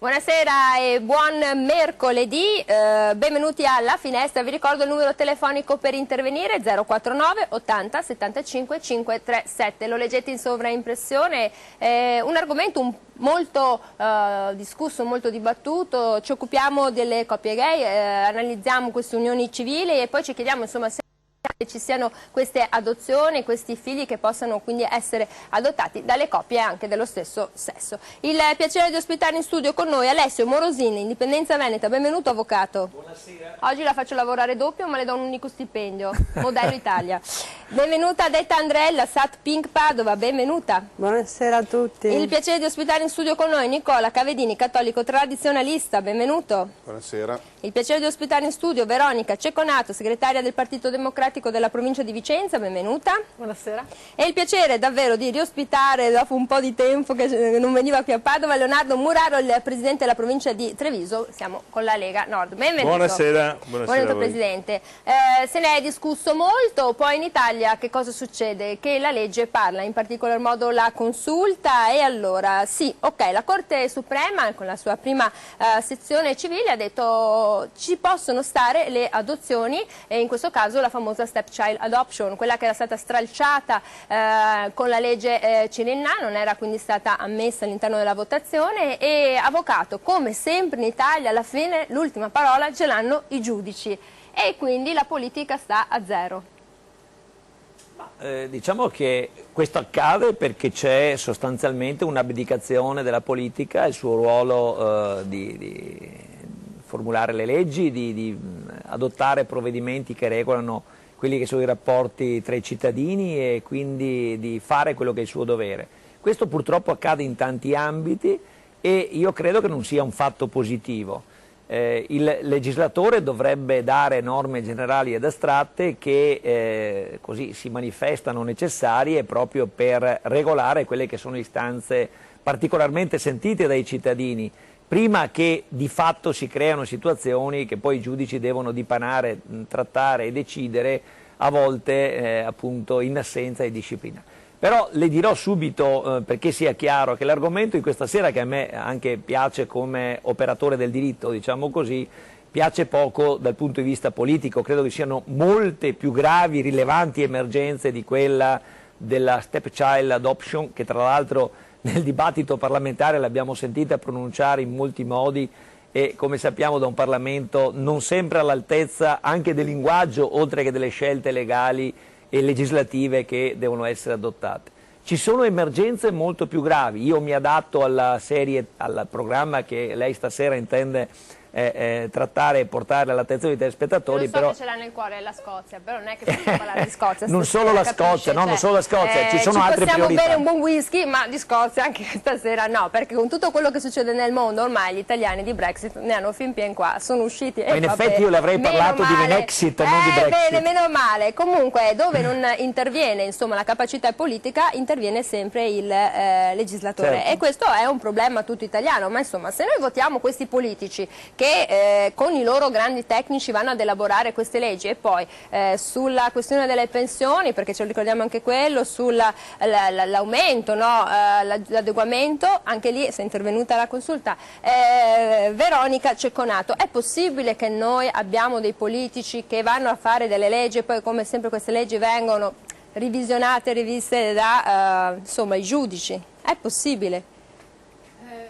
Buonasera e buon mercoledì, benvenuti alla finestra. Vi ricordo il numero telefonico per intervenire: 049 80 75 537. Lo leggete in sovraimpressione. Un argomento molto discusso, molto dibattuto. Ci occupiamo delle coppie gay, analizziamo queste unioni civili e poi ci chiediamo, insomma, se ci siano queste adozioni, questi figli che possano quindi essere adottati dalle coppie anche dello stesso sesso. Il piacere di ospitare in studio con noi Alessio Morosini, Indipendenza Veneta. Benvenuto, avvocato. Buonasera. Oggi la faccio lavorare doppio, ma le do un unico stipendio, modello Italia. Benvenuta Detta Andrella, Sat Pink Padova, benvenuta. Buonasera a tutti. Il piacere di ospitare in studio con noi Nicola Cavedini, cattolico tradizionalista, benvenuto. Buonasera. Il piacere di ospitare in studio Veronica Cecconato, segretaria del Partito Democratico della provincia di Vicenza, benvenuta. Buonasera. E il piacere davvero di riospitare dopo un po' di tempo che non veniva qui a Padova Leonardo Muraro, il presidente della provincia di Treviso. Siamo con la Lega Nord. Benvenuto. Buonasera. Buonasera Presidente. Se ne è discusso molto, poi in Italia che cosa succede? Che la legge parla, in particolar modo la consulta, e allora sì, ok, la Corte Suprema con la sua prima sezione civile ha detto ci possono stare le adozioni, e in questo caso la famosa stepchild adoption, quella che era stata stralciata con la legge Cirinna, non era quindi stata ammessa all'interno della votazione. E avvocato, come sempre in Italia alla fine l'ultima parola ce l'hanno i giudici e quindi la politica sta a zero. Diciamo che questo accade perché c'è sostanzialmente un'abdicazione della politica, il suo ruolo di formulare le leggi, di adottare provvedimenti che regolano quelli che sono i rapporti tra i cittadini e quindi di fare quello che è il suo dovere. Questo purtroppo accade in tanti ambiti e io credo che non sia un fatto positivo. Il legislatore dovrebbe dare norme generali ed astratte che così si manifestano necessarie proprio per regolare quelle che sono istanze particolarmente sentite dai cittadini, prima che di fatto si creano situazioni che poi i giudici devono dipanare, trattare e decidere, a volte appunto in assenza di disciplina. Però le dirò subito, perché sia chiaro, che l'argomento di questa sera, che a me anche piace come operatore del diritto, diciamo così, piace poco dal punto di vista politico. Credo che siano molte più gravi, rilevanti emergenze di quella della stepchild adoption, che tra l'altro nel dibattito parlamentare l'abbiamo sentita pronunciare in molti modi e, come sappiamo, da un Parlamento non sempre all'altezza anche del linguaggio, oltre che delle scelte legali e legislative che devono essere adottate. Ci sono emergenze molto più gravi. Io mi adatto alla serie, al programma che lei stasera intende trattare e portare all'attenzione dei telespettatori. Lo so però che ce l'ha nel cuore la Scozia, però non è che possiamo parlare di Scozia. non solo la Scozia, no, non solo la Scozia, ci sono altre priorità. Possiamo bere un buon whisky, ma di Scozia anche stasera no, perché con tutto quello che succede nel mondo ormai gli italiani di Brexit ne hanno fin pien qua, sono usciti. Ma in effetti io le avrei parlato di Venexit, non di Brexit. Bene, meno male. Comunque dove non interviene, insomma, la capacità politica, interviene sempre il legislatore. Certo. E questo è un problema tutto italiano, ma insomma se noi votiamo questi politici che con i loro grandi tecnici vanno ad elaborare queste leggi, e poi sulla questione delle pensioni, perché ce lo ricordiamo anche quello, sull'aumento, no? L'adeguamento, anche lì si è intervenuta la consulta Veronica Cecconato. È possibile che noi abbiamo dei politici che vanno a fare delle leggi e poi, come sempre, queste leggi vengono revisionate e riviste da insomma, i giudici? È possibile?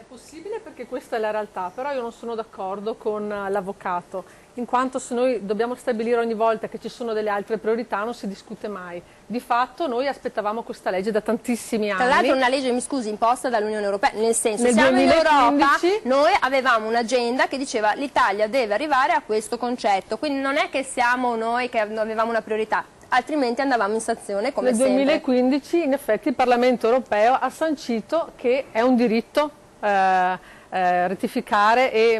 Possibile, perché questa è la realtà, però io non sono d'accordo con l'avvocato, in quanto se noi dobbiamo stabilire ogni volta che ci sono delle altre priorità non si discute mai. Di fatto noi aspettavamo questa legge da tantissimi anni. Tra l'altro una legge, mi scusi, imposta dall'Unione Europea, nel senso, nel siamo 2015, in Europa, noi avevamo un'agenda che diceva l'Italia deve arrivare a questo concetto, quindi non è che siamo noi che avevamo una priorità, altrimenti andavamo in sanzione come sempre. Nel 2015 in effetti il Parlamento Europeo ha sancito che è un diritto rettificare e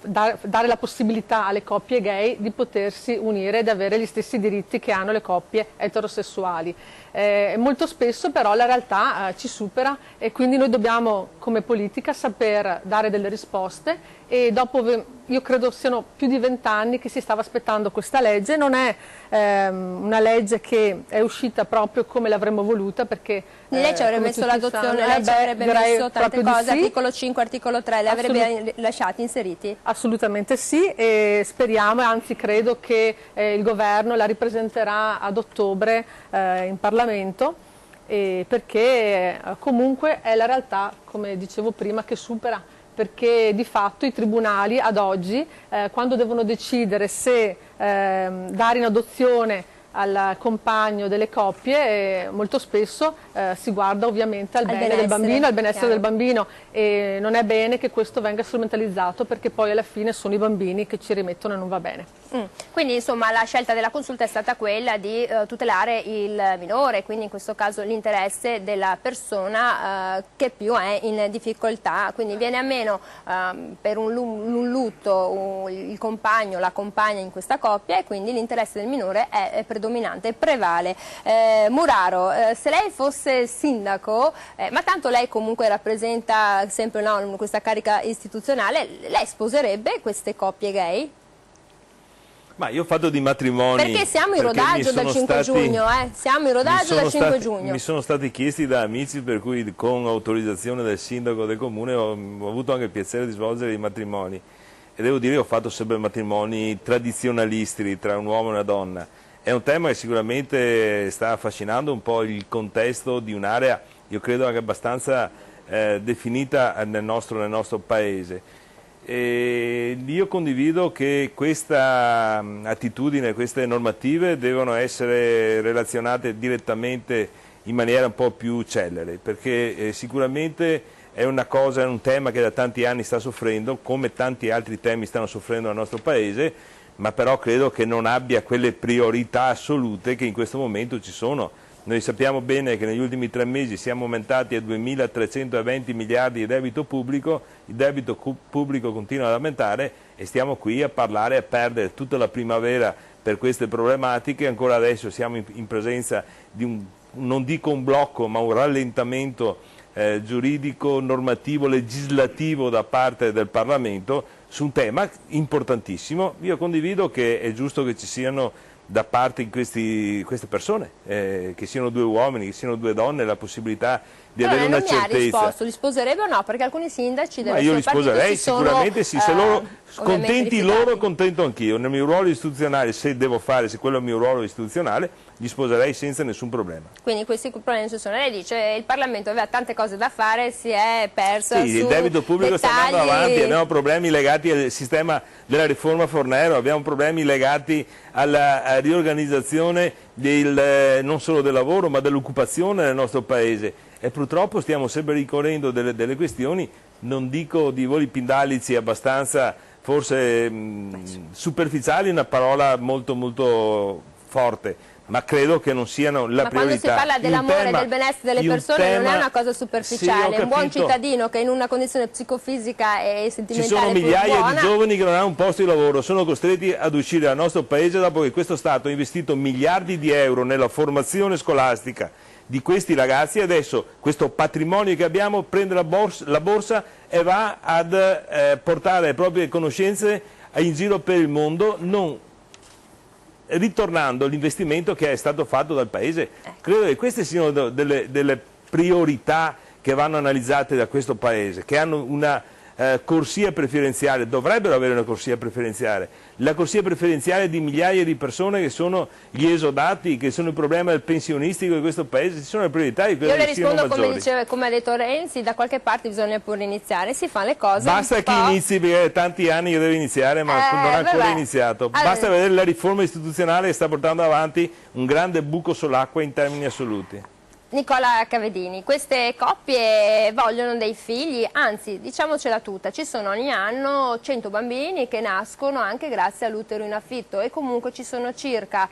dare la possibilità alle coppie gay di potersi unire ed avere gli stessi diritti che hanno le coppie eterosessuali. Molto spesso però la realtà ci supera e quindi noi dobbiamo come politica saper dare delle risposte, e dopo io credo siano più di 20 anni che si stava aspettando questa legge. Non è una legge che è uscita proprio come l'avremmo voluta, perché lei ci avrebbe messo l'adozione, lei ci avrebbe messo tante cose, sì. Articolo 5, articolo 3, le avrebbe lasciati inseriti? Assolutamente sì, e speriamo, e anzi credo che il governo la ripresenterà ad ottobre in Parlamento, perché comunque è la realtà, come dicevo prima, che supera, perché di fatto i tribunali ad oggi, quando devono decidere se dare in adozione al compagno delle coppie, molto spesso si guarda ovviamente al bene del bambino, al benessere del bambino, e non è bene che questo venga strumentalizzato, perché poi alla fine sono i bambini che ci rimettono e non va bene. Quindi insomma la scelta della consulta è stata quella di tutelare il minore, quindi in questo caso l'interesse della persona che più è in difficoltà, quindi viene a meno per un lutto il compagno, la compagna in questa coppia, e quindi l'interesse del minore è predominante, prevale. Muraro, se lei fosse sindaco, ma tanto lei comunque rappresenta sempre questa carica istituzionale, lei sposerebbe queste coppie gay? Ma io ho fatto di matrimoni. Perché siamo in rodaggio dal 5 giugno, siamo in rodaggio dal 5 giugno. Mi sono stati chiesti da amici, per cui con autorizzazione del sindaco del comune ho avuto anche il piacere di svolgere i matrimoni. E devo dire che ho fatto sempre matrimoni tradizionalisti tra un uomo e una donna. È un tema che sicuramente sta affascinando un po' il contesto di un'area, io credo anche abbastanza definita nel nostro paese. E io condivido che questa attitudine, queste normative devono essere relazionate direttamente in maniera un po' più celere, perché sicuramente è un tema che da tanti anni sta soffrendo, come tanti altri temi stanno soffrendo nel nostro Paese, ma però credo che non abbia quelle priorità assolute che in questo momento ci sono. Noi sappiamo bene che negli ultimi 3 mesi siamo aumentati a 2.320 miliardi di debito pubblico, il debito pubblico continua ad aumentare e stiamo qui a parlare, a perdere tutta la primavera per queste problematiche. Ancora adesso siamo in presenza di non dico un blocco, ma un rallentamento giuridico, normativo, legislativo da parte del Parlamento su un tema importantissimo. Io condivido che è giusto che ci siano da parte di queste persone, che siano 2 uomini, che siano 2 donne, la possibilità di avere una certezza. Non mi ha risposto, li sposerebbe o no? Perché alcuni sindaci del io li sposerei sicuramente sì, se loro contenti loro, contento anch'io. Nel mio ruolo istituzionale, se quello è il mio ruolo istituzionale, li sposerei senza nessun problema. Quindi questi problemi non ci sono. Lei dice che il Parlamento aveva tante cose da fare, si è persa sì, il debito pubblico sta andando avanti, abbiamo problemi legati al sistema della riforma Fornero, abbiamo problemi legati alla riorganizzazione non solo del lavoro ma dell'occupazione nel nostro Paese, e purtroppo stiamo sempre ricorrendo delle questioni, non dico di voli pindalici abbastanza forse superficiali, una parola molto molto forte, ma credo che non siano la priorità. Ma quando si parla dell'amore e del benessere delle persone non è una cosa superficiale, sì, un buon cittadino che in una condizione psicofisica e sentimentale ci sono migliaia di giovani che non hanno un posto di lavoro, sono costretti ad uscire dal nostro paese dopo che questo Stato ha investito miliardi di euro nella formazione scolastica di questi ragazzi, e adesso questo patrimonio che abbiamo prende la borsa e va ad portare le proprie conoscenze in giro per il mondo, non ritornando all'investimento che è stato fatto dal Paese. Credo che queste siano delle priorità che vanno analizzate da questo Paese, che hanno una corsia preferenziale, dovrebbero avere una corsia preferenziale, la corsia preferenziale di migliaia di persone che sono gli esodati, che sono il problema del pensionistico di questo Paese, ci sono le priorità di quello che siano maggiori. Io le rispondo come ha detto Renzi, da qualche parte bisogna pure iniziare, si fanno le cose. Basta che inizi, perché è tanti anni che deve iniziare, ma non ha ancora iniziato. Basta vedere la riforma istituzionale che sta portando avanti un grande buco sull'acqua in termini assoluti. Nicola Cavedini, queste coppie vogliono dei figli, anzi diciamocela tutta, ci sono ogni anno 100 bambini che nascono anche grazie all'utero in affitto, e comunque ci sono circa,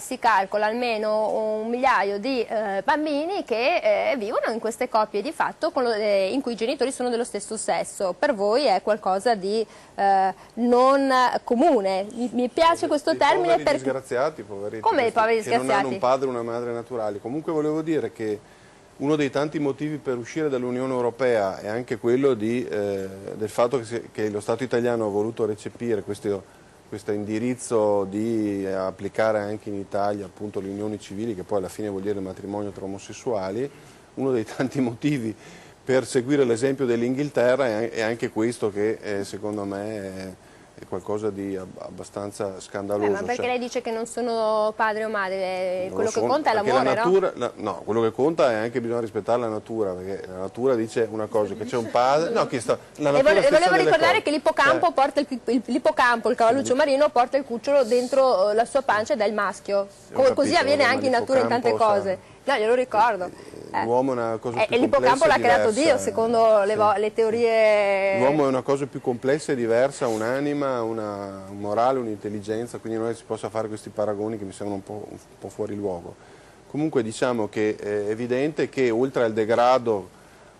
si calcola almeno 1 migliaio di bambini che vivono in queste coppie di fatto in cui i genitori sono dello stesso sesso. Per voi è qualcosa di non comune, mi piace questo termine perché... disgraziati, poveretti. Come i poveri disgraziati? Che non hanno un disgraziati? padre e una madre naturali. Comunque volevo dire che Uno dei tanti motivi per uscire dall'Unione Europea è anche quello del fatto che lo Stato italiano ha voluto recepire questo indirizzo di applicare anche in Italia appunto le unioni civili, che poi alla fine vuol dire il matrimonio tra omosessuali. Uno dei tanti motivi per seguire l'esempio dell'Inghilterra è anche questo, che secondo me è qualcosa di abbastanza scandaloso. Ma perché cioè, lei dice che non sono padre o madre, quello che sono, conta è l'amore, no? No, quello che conta è anche bisogna rispettare la natura, perché la natura dice una cosa, che c'è un padre, no, la natura e volevo ricordare cose. che l'ipocampo porta il cavalluccio marino, porta il cucciolo dentro la sua pancia ed è il maschio. Così avviene anche in natura in tante cose. No, glielo ricordo. L'uomo è una cosa più e l'ipocampo l'ha creato Dio, secondo le teorie. L'uomo è una cosa più complessa e diversa, un'anima, un morale, un'intelligenza, quindi non è che si possa fare questi paragoni che mi sembrano un po' fuori luogo. Comunque diciamo che è evidente che oltre al degrado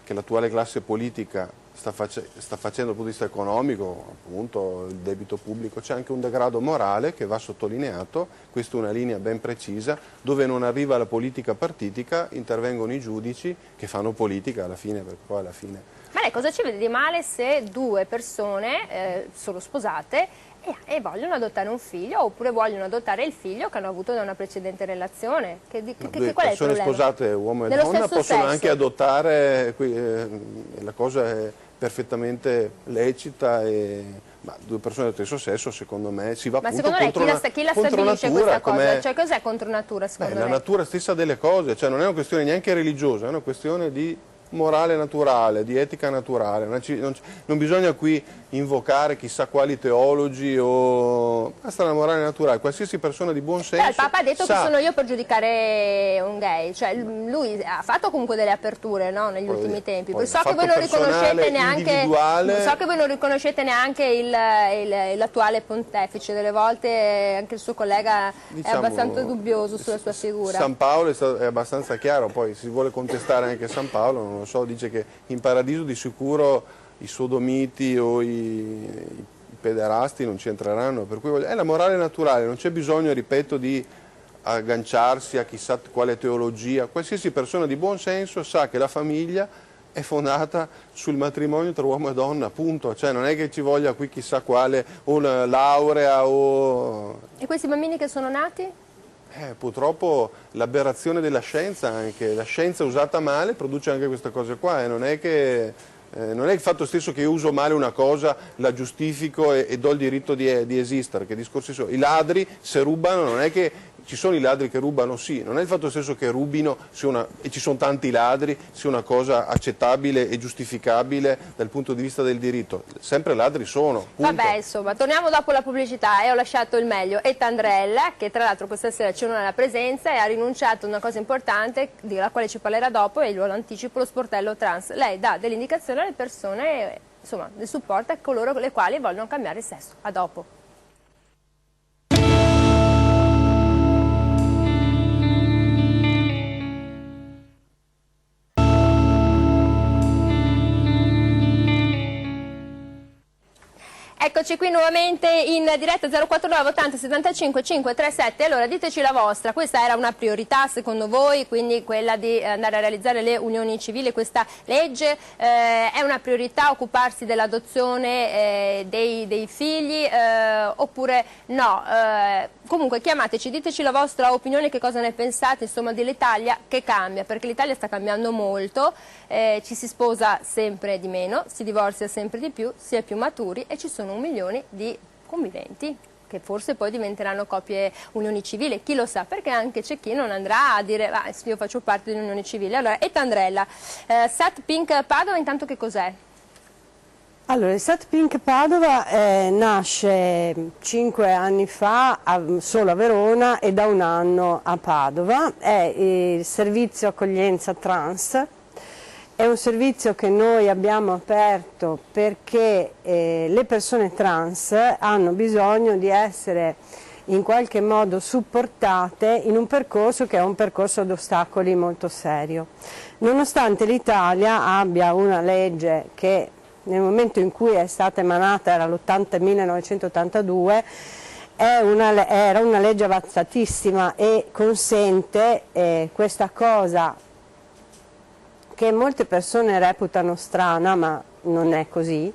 che l'attuale classe politica sta facendo dal punto di vista economico, appunto il debito pubblico, c'è anche un degrado morale che va sottolineato. Questa è una linea ben precisa, dove non arriva la politica partitica, intervengono i giudici che fanno politica alla fine, perché poi alla fine... Ma lei cosa ci vede di male se due persone sono sposate e vogliono adottare un figlio, oppure vogliono adottare il figlio che hanno avuto da una precedente relazione? Due qual è il persone problema? sposate, uomo e Dello donna, stesso possono sesso. anche adottare, la cosa è perfettamente lecita, ma due persone dello stesso sesso secondo me si va Ma appunto secondo lei chi la stabilisce questa cosa? Cioè cos'è contro natura secondo la lei? natura stessa delle cose, cioè non è una questione neanche religiosa, è una questione di morale naturale, di etica naturale. Non bisogna qui invocare chissà quali teologi o basta la morale naturale. Qualsiasi persona di buon senso il Papa ha detto che sono io per giudicare un gay, cioè lui ha fatto comunque delle aperture, no, negli ultimi tempi. So che voi non riconoscete neanche l'attuale pontefice, delle volte anche il suo collega è abbastanza dubbioso sulla sua figura. San Paolo è abbastanza chiaro, poi si vuole contestare anche San Paolo, non lo so, dice che in paradiso di sicuro i sodomiti o i pederasti non ci entreranno, per cui è la morale naturale, non c'è bisogno, ripeto, di agganciarsi a chissà quale teologia. Qualsiasi persona di buon senso sa che la famiglia è fondata sul matrimonio tra uomo e donna, appunto, cioè non è che ci voglia qui chissà quale una laurea o... E questi bambini che sono nati? Purtroppo l'aberrazione della scienza, anche la scienza usata male produce anche queste cose qua, non è che il fatto stesso che io uso male una cosa la giustifico e do il diritto di esistere, che discorsi sono. I ladri se rubano non è che ci sono i ladri che rubano, sì, non è il fatto stesso che rubino e ci sono tanti ladri sia una cosa accettabile e giustificabile dal punto di vista del diritto, sempre ladri sono, punto. Vabbè, insomma, torniamo dopo la pubblicità e ho lasciato il meglio e Tandrella, che tra l'altro questa sera ci onora la presenza e ha rinunciato a una cosa importante della quale ci parlerà dopo, e lo anticipo, lo sportello trans. Lei dà delle indicazioni alle persone, insomma, del supporto a coloro le quali vogliono cambiare sesso. A dopo. Eccoci qui nuovamente in diretta 049 80 75 537. Allora diteci la vostra, questa era una priorità secondo voi, quindi quella di andare a realizzare le unioni civili, questa legge è una priorità occuparsi dell'adozione dei figli oppure no? Comunque chiamateci, diteci la vostra opinione, che cosa ne pensate insomma dell'Italia che cambia, perché l'Italia sta cambiando molto, ci si sposa sempre di meno, si divorzia sempre di più, si è più maturi e ci sono 1 milione di conviventi che forse poi diventeranno coppie unioni civili, chi lo sa, perché anche c'è chi non andrà a dire io faccio parte di un'unione civile. Allora, e Tandrella, Sat Pink Padova intanto che cos'è? Allora, il Sat Pink Padova nasce 5 anni fa solo a Verona e da 1 anno a Padova, è il servizio accoglienza trans. È un servizio che noi abbiamo aperto perché le persone trans hanno bisogno di essere in qualche modo supportate in un percorso che è un percorso ad ostacoli molto serio. Nonostante l'Italia abbia una legge che nel momento in cui è stata emanata era l'1982, era una legge avanzatissima e consente questa cosa che molte persone reputano strana, ma non è così,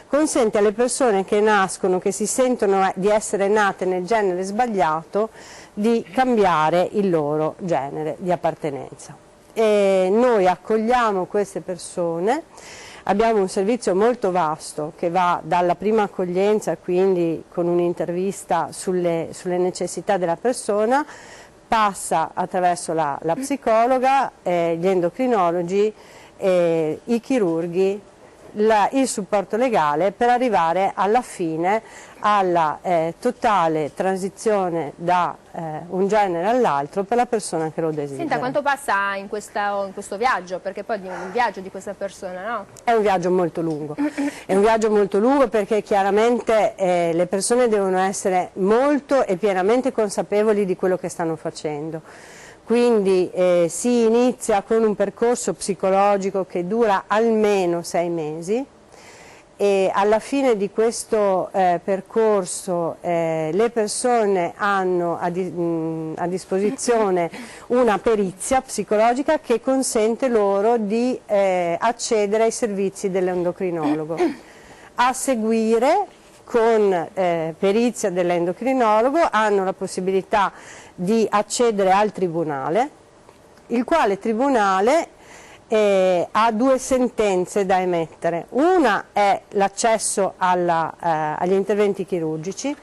consente alle persone che nascono, che si sentono di essere nate nel genere sbagliato, di cambiare il loro genere di appartenenza. E noi accogliamo queste persone, abbiamo un servizio molto vasto che va dalla prima accoglienza, quindi con un'intervista sulle necessità della persona, passa attraverso la psicologa, gli endocrinologi, i chirurghi, il supporto legale, per arrivare alla fine alla totale transizione da un genere all'altro per la persona che lo desidera. Senta, quanto passa in questo viaggio? Perché poi è un viaggio di questa persona, no? È un viaggio molto lungo, è un viaggio molto lungo perché chiaramente le persone devono essere molto e pienamente consapevoli di quello che stanno facendo. Quindi si inizia con un percorso psicologico che dura almeno 6 mesi e alla fine di questo percorso le persone hanno a disposizione una perizia psicologica che consente loro di accedere ai servizi dell'endocrinologo. A seguire, con perizia dell'endocrinologo, hanno la possibilità di accedere al tribunale, il quale tribunale ha 2 sentenze da emettere. Una è l'accesso agli interventi chirurgici,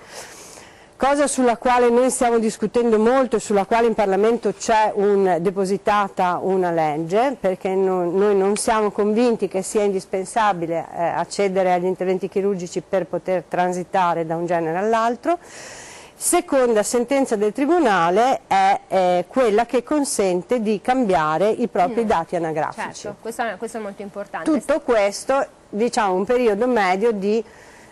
cosa sulla quale noi stiamo discutendo molto e sulla quale in Parlamento c'è depositata una legge, perché noi non siamo convinti che sia indispensabile accedere agli interventi chirurgici per poter transitare da un genere all'altro. Seconda sentenza del Tribunale è quella che consente di cambiare i propri dati anagrafici. Certo, questo è molto importante. Tutto questo, diciamo, un periodo medio di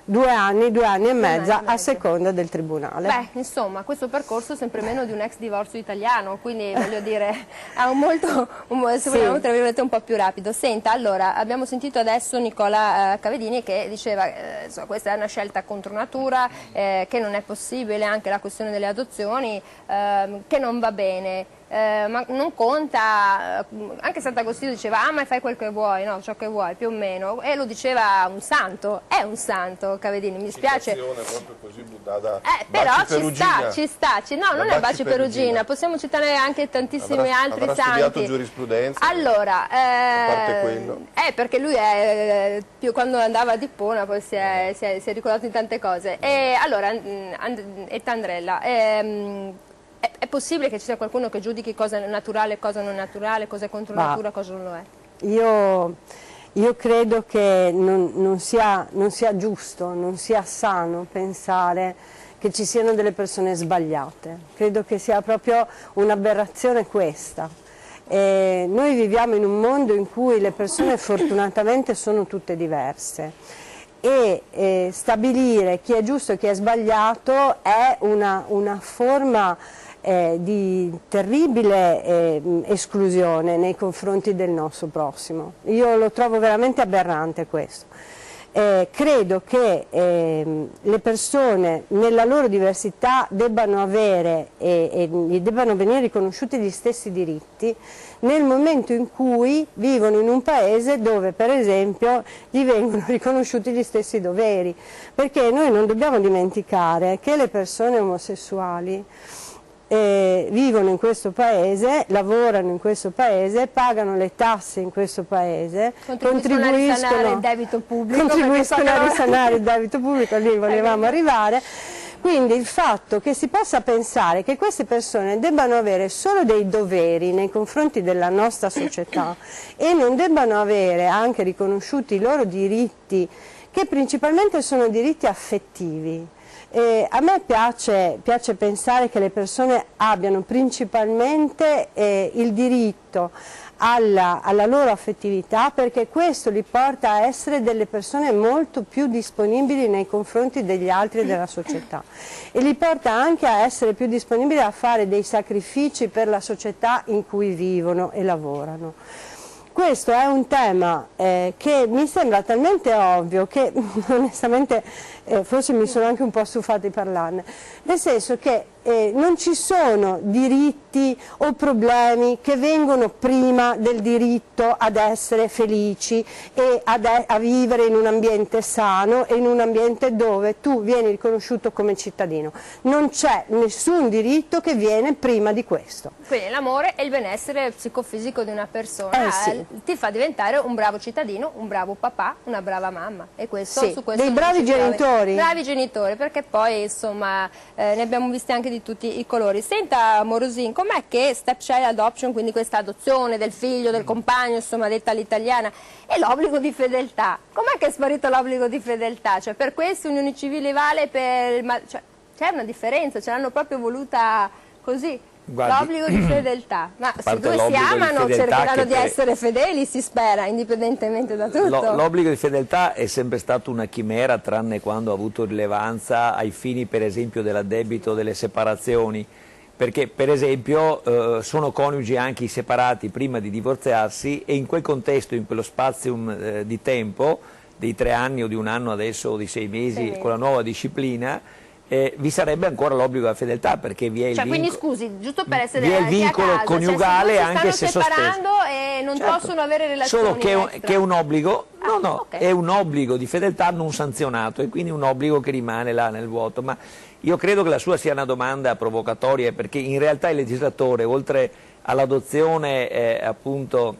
2 anni, 2 anni e mezzo a seconda del Tribunale. Beh, insomma, questo percorso è sempre meno di un ex divorzio italiano, quindi voglio dire, ha se vogliamo, tra virgolette, un po' più rapido. Senta, allora, abbiamo sentito adesso Nicola Cavedini che diceva insomma, questa è una scelta contro natura, che non è possibile, anche la questione delle adozioni, che non va bene. Ma non conta, anche Sant'Agostino diceva ma fai quel che vuoi, no, ciò che vuoi, più o meno, e lo diceva un santo, è un santo Cavedini, mi spiace. Proprio così buttata, però ci sta, no, non è Baci Perugina, possiamo citare anche tantissimi altri avrà santi. studiato giurisprudenza? Allora, a parte quello. perché lui è più quando andava a Dippona, poi si è ricordato in tante cose. E allora, Tandrella, è possibile che ci sia qualcuno che giudichi cosa è naturale e cosa non è naturale, cosa è contro natura, cosa non lo è? Io credo che non sia giusto, non sia sano pensare che ci siano delle persone sbagliate. Credo che sia proprio un'aberrazione questa. Noi viviamo in un mondo in cui le persone fortunatamente sono tutte diverse. E stabilire chi è giusto e chi è sbagliato è una forma di terribile esclusione nei confronti del nostro prossimo. Io lo trovo veramente aberrante questo. Credo che le persone nella loro diversità debbano avere e gli debbano venire riconosciuti gli stessi diritti nel momento in cui vivono in un paese dove per esempio gli vengono riconosciuti gli stessi doveri, perché noi non dobbiamo dimenticare che le persone omosessuali vivono in questo paese, lavorano in questo paese, pagano le tasse in questo paese, contribuiscono a risanare il debito pubblico, lì volevamo arrivare. Quindi il fatto che si possa pensare che queste persone debbano avere solo dei doveri nei confronti della nostra società e non debbano avere anche riconosciuti i loro diritti, che principalmente sono diritti affettivi. A me piace pensare che le persone abbiano principalmente il diritto alla loro affettività, perché questo li porta a essere delle persone molto più disponibili nei confronti degli altri e della società e li porta anche a essere più disponibili a fare dei sacrifici per la società in cui vivono e lavorano. Questo è un tema che mi sembra talmente ovvio che onestamente forse mi sono anche un po' stufata di parlarne, nel senso che non ci sono diritti o problemi che vengono prima del diritto ad essere felici e a vivere in un ambiente sano e in un ambiente dove tu vieni riconosciuto come cittadino. Non c'è nessun diritto che viene prima di questo. Quindi l'amore e il benessere psicofisico di una persona Sì. ti fa diventare un bravo cittadino, un bravo papà, una brava mamma. E questo, Sì, su questo dei non bravi ci trovi. genitori. Bravi genitori, perché poi insomma ne abbiamo visti anche di tutti i colori. Senta Morosin, com'è che stepchild adoption, quindi questa adozione del figlio, del compagno, insomma detta all'italiana, e l'obbligo di fedeltà? Com'è che è sparito l'obbligo di fedeltà? Cioè per queste unioni civili vale per... Cioè, c'è una differenza, ce l'hanno proprio voluta così. L'obbligo di fedeltà, ma se due si amano cercheranno di essere fedeli, si spera, indipendentemente da tutto. L'obbligo di fedeltà è sempre stato una chimera, tranne quando ha avuto rilevanza ai fini per esempio dell'addebito delle separazioni, perché per esempio sono coniugi anche i separati prima di divorziarsi e in quel contesto, in quello spazio di tempo, dei 3 anni o di 1 anno adesso o di 6 mesi con la nuova disciplina, vi sarebbe ancora l'obbligo della fedeltà, perché vi è il vincolo, quindi scusi, giusto per essere vi è il vincolo a casa, coniugale, cioè, anche se stanno sospeso. separando e non possono avere relazioni solo che extra. è un obbligo, okay. è un obbligo di fedeltà non sanzionato e quindi un obbligo che rimane là nel vuoto. Ma io credo che la sua sia una domanda provocatoria, perché in realtà il legislatore, oltre all'adozione appunto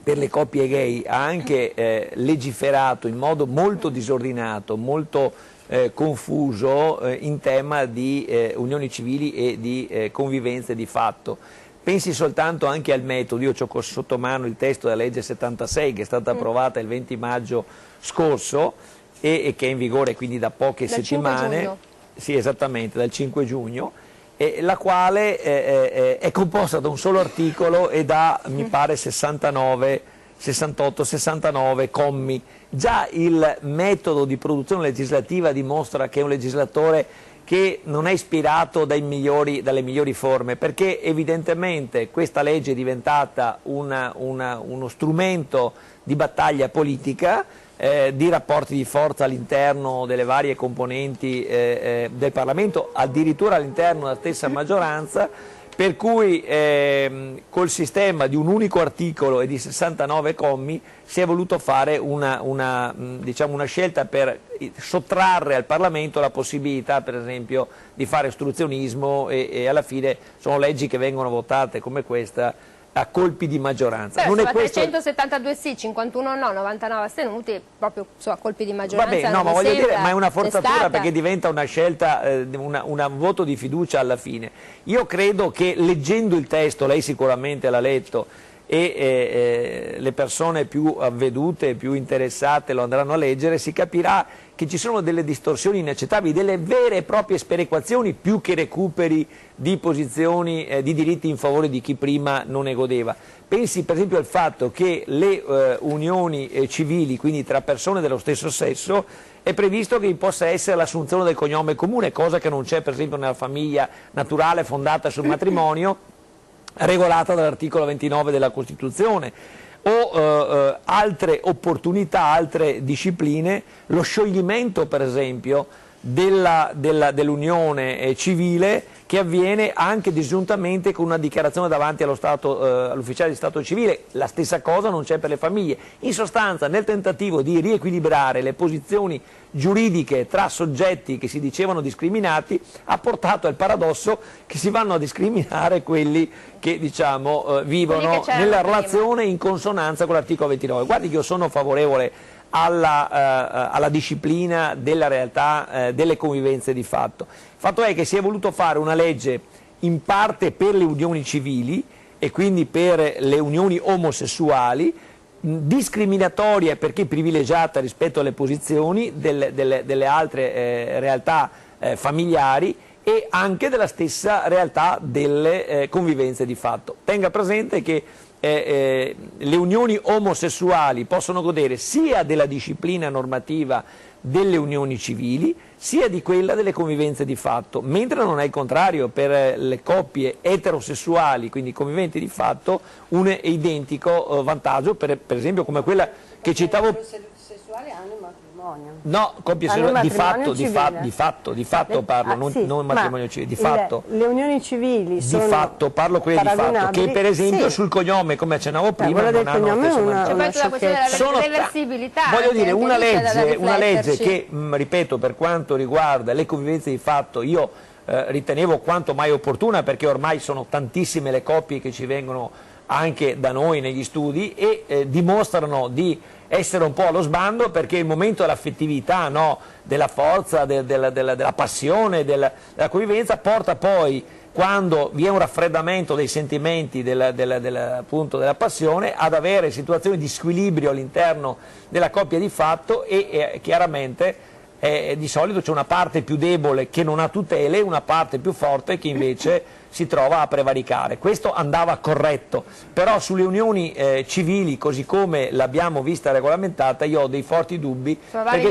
per le coppie gay, ha anche legiferato in modo molto disordinato, molto confuso in tema di unioni civili e di convivenze di fatto. Pensi soltanto anche al metodo. Io ho sotto mano il testo della legge 76 che è stata approvata il 20 maggio scorso e che è in vigore quindi da poche settimane. 5 giugno. Sì, esattamente, dal 5 giugno, la quale è composta da un solo articolo e da, mi pare, 68, 69 commi. Già il metodo di produzione legislativa dimostra che è un legislatore che non è ispirato dalle migliori forme, perché evidentemente questa legge è diventata uno strumento di battaglia politica, di rapporti di forza all'interno delle varie componenti del Parlamento, addirittura all'interno della stessa maggioranza, per cui col sistema di un unico articolo e di 69 commi si è voluto fare una scelta per sottrarre al Parlamento la possibilità, per esempio, di fare ostruzionismo e alla fine sono leggi che vengono votate come questa a colpi di maggioranza. Però, non è questo... 372 sì, 51 no, 99 astenuti, proprio a colpi di maggioranza. Vabbè, no, ma voglio dire, ma è una forzatura testata. perché diventa una scelta, un voto di fiducia alla fine. Io credo che leggendo il testo, lei sicuramente l'ha letto, e le persone più avvedute, più interessate lo andranno a leggere, si capirà che ci sono delle distorsioni inaccettabili, delle vere e proprie sperequazioni più che recuperi di posizioni, di diritti in favore di chi prima non ne godeva. Pensi per esempio al fatto che le unioni civili, quindi tra persone dello stesso sesso, è previsto che possa essere l'assunzione del cognome comune, cosa che non c'è per esempio nella famiglia naturale fondata sul matrimonio, regolata dall'articolo 29 della Costituzione, o altre opportunità, altre discipline, lo scioglimento per esempio dell'unione civile che avviene anche disgiuntamente con una dichiarazione davanti all'ufficiale di Stato civile. La stessa cosa non c'è per le famiglie. In sostanza, nel tentativo di riequilibrare le posizioni giuridiche tra soggetti che si dicevano discriminati, ha portato al paradosso che si vanno a discriminare quelli che vivono nella relazione in consonanza con l'articolo 29. Guardi che io sono favorevole alla disciplina della realtà delle convivenze di fatto. Il fatto è che si è voluto fare una legge in parte per le unioni civili e quindi per le unioni omosessuali, discriminatoria perché privilegiata rispetto alle posizioni delle altre realtà familiari e anche della stessa realtà delle convivenze di fatto. Tenga presente che le unioni omosessuali possono godere sia della disciplina normativa delle unioni civili sia di quella delle convivenze di fatto, mentre non è il contrario per le coppie eterosessuali, quindi conviventi di fatto, un identico vantaggio, per esempio come quella che citavo. Sessuali hanno il matrimonio. No, coppia di fatto parlo, sì, non matrimonio civile, di fatto. Le unioni civili sono di fatto, parlo quelle di fatto, che per esempio sì. sul cognome, come accennavo prima, quello non del hanno la cognome stessa è una- maggioranza. Poi sulla questione della reversibilità. Voglio dire, anche una lì c'è da legge rifletterci. che, ripeto, per quanto riguarda le convivenze di fatto, io ritenevo quanto mai opportuna, perché ormai sono tantissime le coppie che ci vengono anche da noi negli studi e dimostrano di essere un po' allo sbando, perché il momento dell'affettività, no? Della forza, della passione, della convivenza, porta poi, quando vi è un raffreddamento dei sentimenti, appunto della passione, ad avere situazioni di squilibrio all'interno della coppia di fatto e chiaramente di solito c'è una parte più debole che non ha tutele, una parte più forte che invece si trova a prevaricare. Questo andava corretto, però sulle unioni civili, così come l'abbiamo vista regolamentata, io ho dei forti dubbi, perché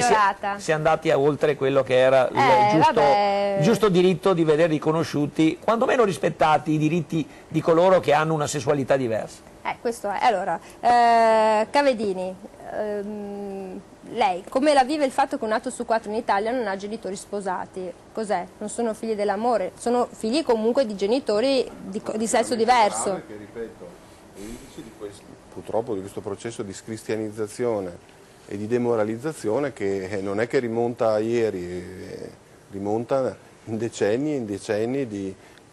si è andati a oltre quello che era il giusto diritto di vedere riconosciuti, quantomeno rispettati, i diritti di coloro che hanno una sessualità diversa. Questo è. Allora, Cavedini, lei come la vive il fatto che un nato su 4 in Italia non ha genitori sposati? Cos'è? Non sono figli dell'amore, sono figli comunque di genitori di sesso diverso. Che, ripeto, l'indice purtroppo di questo processo di scristianizzazione e di demoralizzazione, che non è che rimonta a ieri, rimonta in decenni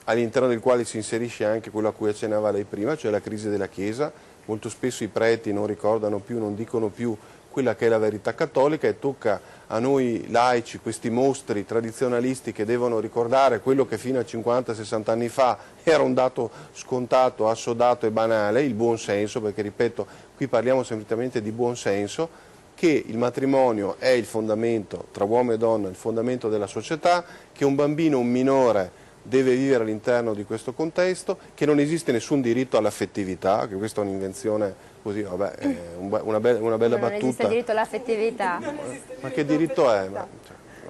all'interno del quale si inserisce anche quello a cui accennava lei prima, cioè la crisi della Chiesa. Molto spesso i preti non ricordano più, non dicono più quella che è la verità cattolica, e tocca a noi laici, questi mostri tradizionalisti che devono ricordare quello che fino a 50-60 anni fa era un dato scontato, assodato e banale, il buon senso, perché ripeto, qui parliamo semplicemente di buon senso, che il matrimonio è il fondamento tra uomo e donna, il fondamento della società, che un bambino, un minore deve vivere all'interno di questo contesto, che non esiste nessun diritto all'affettività, che questa è un'invenzione così, vabbè, è una bella battuta. Non esiste diritto all'affettività. Ma che diritto è?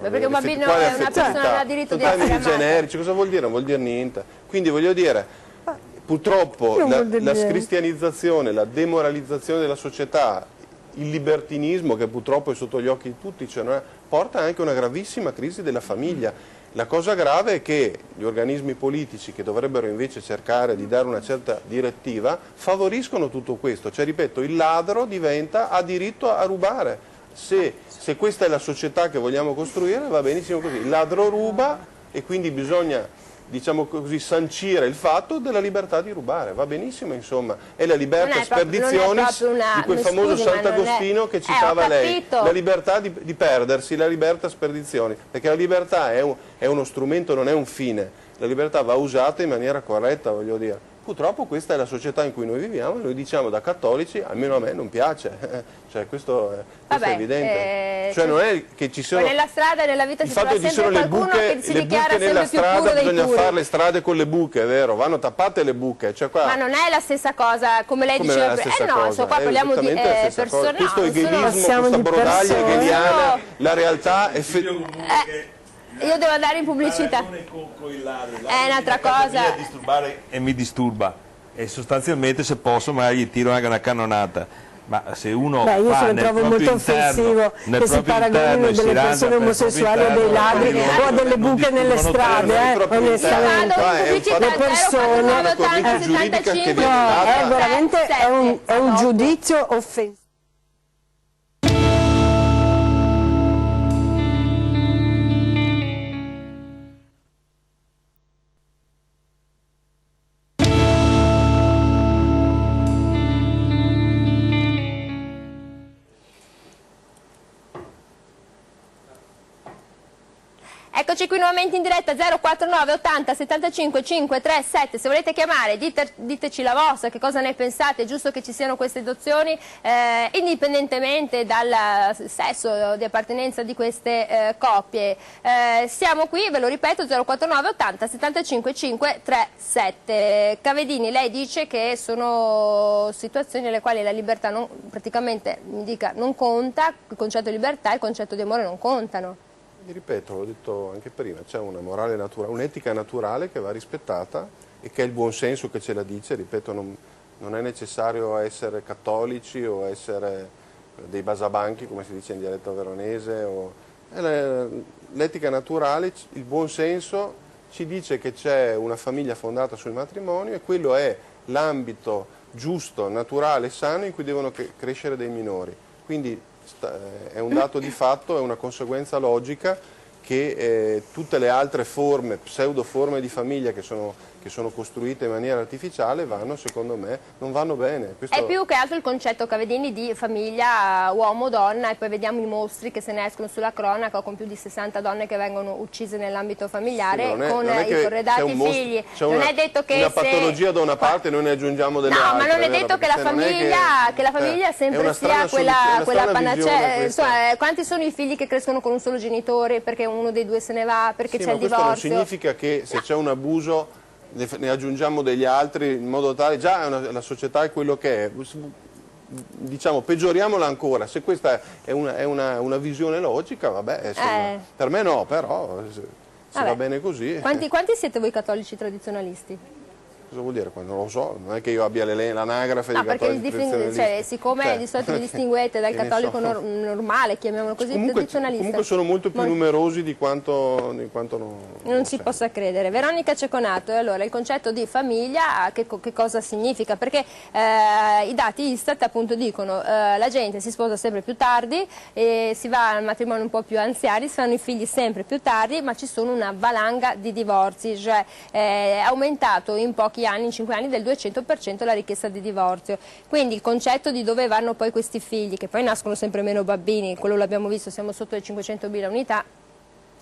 Perché un bambino è una persona, non ha diritto di essere termini amata. generici, cosa vuol dire? Non vuol dire niente. Quindi voglio dire, purtroppo la scristianizzazione, la demoralizzazione della società, il libertinismo, che purtroppo è sotto gli occhi di tutti, cioè, porta anche a una gravissima crisi della famiglia. La cosa grave è che gli organismi politici, che dovrebbero invece cercare di dare una certa direttiva, favoriscono tutto questo. Cioè, ripeto, il ladro ha diritto a rubare. Se questa è la società che vogliamo costruire, va benissimo così. Il ladro ruba e quindi bisogna, diciamo così, sancire il fatto della libertà di rubare. Va benissimo, insomma. È la libertà sperdizionis di quel famoso Sant'Agostino che citava lei. La libertà di perdersi, la libertà sperdizionis. Perché la libertà è uno strumento, non è un fine. La libertà va usata in maniera corretta, voglio dire. Purtroppo questa è la società in cui noi viviamo e noi diciamo da cattolici, almeno a me non piace, cioè questo è evidente. Cioè non è che ci sono... Nella strada e nella vita ci sono le buche, nella strada, bisogna fare le strade con le buche, è vero, vanno tappate le buche. Cioè qua... Ma non è la stessa cosa, come lei diceva prima. No, qua parliamo di persone. Questo heghelismo, questa brodaglia hegeliana, la realtà è... Io devo andare in pubblicità. È un'altra cosa. Mi disturba. E sostanzialmente, se posso, magari gli tiro anche una cannonata. Ma se uno io fa se lo trovo molto offensivo che si paragonino delle persone omosessuali a dei ladri o a delle buche nelle strade, onestamente. Le persone... è veramente è un giudizio offensivo. Eccoci qui nuovamente in diretta 049 80 75 537, se volete chiamare diteci la vostra, che cosa ne pensate, è giusto che ci siano queste adozioni indipendentemente dal sesso di appartenenza di queste coppie. Siamo qui, ve lo ripeto, 049 80 75 537. Cavedini, lei dice che sono situazioni nelle quali la libertà praticamente non conta, il concetto di libertà e il concetto di amore non contano. Ripeto, l'ho detto anche prima, c'è una morale naturale, un'etica naturale che va rispettata e che è il buon senso che ce la dice, ripeto, non è necessario essere cattolici o essere dei basabanchi, come si dice in dialetto veronese. L'etica naturale, il buon senso ci dice che c'è una famiglia fondata sul matrimonio e quello è l'ambito giusto, naturale, sano in cui devono crescere dei minori. Quindi è un dato di fatto, è una conseguenza logica che tutte le altre forme, pseudoforme di famiglia che sono costruite in maniera artificiale secondo me, non vanno bene. È più che altro il concetto Cavedini di famiglia uomo-donna e poi vediamo i mostri che se ne escono sulla cronaca con più di 60 donne che vengono uccise nell'ambito familiare, sì, con i corredati figli. Non è detto che una patologia da una parte e noi ne aggiungiamo delle altre. No, ma non è detto che la famiglia sempre sia quella panacea. Insomma, quanti sono i figli che crescono con un solo genitore perché uno dei due se ne va, perché c'è il divorzio? Questo non significa che se c'è un abuso ne aggiungiamo degli altri in modo tale, già la società è quello che è, diciamo peggioriamola ancora. Se questa è una visione logica, vabbè, insomma, per me no, però se va bene così. Quanti siete voi cattolici tradizionalisti? Cosa vuol dire? Non lo so, non è che io abbia l'anagrafe di cattolici tradizionalisti. Siccome di solito vi distinguete dal cattolico normale, chiamiamolo così, tradizionalista. Comunque sono molto più numerosi di quanto non si possa credere. Veronica Ceconato, allora il concetto di famiglia che cosa significa? Perché i dati Istat appunto dicono la gente si sposa sempre più tardi, si va al matrimonio un po' più anziani, si fanno i figli sempre più tardi, ma ci sono una valanga di divorzi, cioè è aumentato in pochi anni, in 5 anni, del 200% la richiesta di divorzio. Quindi il concetto di dove vanno poi questi figli, che poi nascono sempre meno bambini, quello l'abbiamo visto, siamo sotto le 500.000 unità,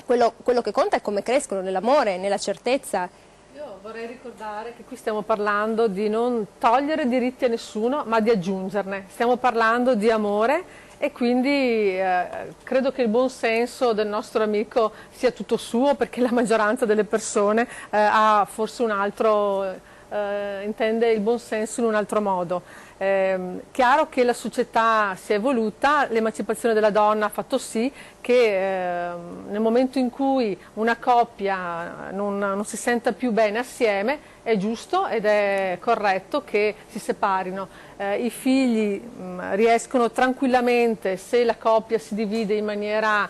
quello che conta è come crescono, nell'amore, nella certezza. Io vorrei ricordare che qui stiamo parlando di non togliere diritti a nessuno, ma di aggiungerne. Stiamo parlando di amore e quindi credo che il buon senso del nostro amico sia tutto suo, perché la maggioranza delle persone ha forse un altro, intende il buon senso in un altro modo. Chiaro che la società si è evoluta, l'emancipazione della donna ha fatto sì che nel momento in cui una coppia non si senta più bene assieme, è giusto ed è corretto che si separino. I figli riescono tranquillamente, se la coppia si divide in maniera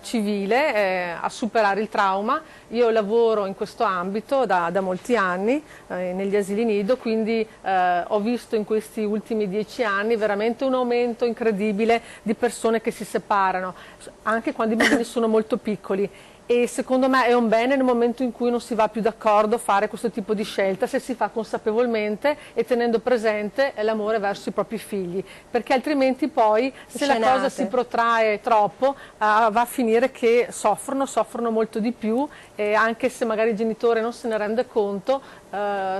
civile, a superare il trauma. Io lavoro in questo ambito da molti anni, negli asili nido, quindi ho visto in questi ultimi 10 anni veramente un aumento incredibile di persone che si separano, anche quando i bambini sono molto piccoli. E secondo me è un bene nel momento in cui non si va più d'accordo a fare questo tipo di scelta, se si fa consapevolmente e tenendo presente l'amore verso i propri figli, perché altrimenti poi se la cosa si protrae troppo va a finire che soffrono molto di più, e anche se magari il genitore non se ne rende conto,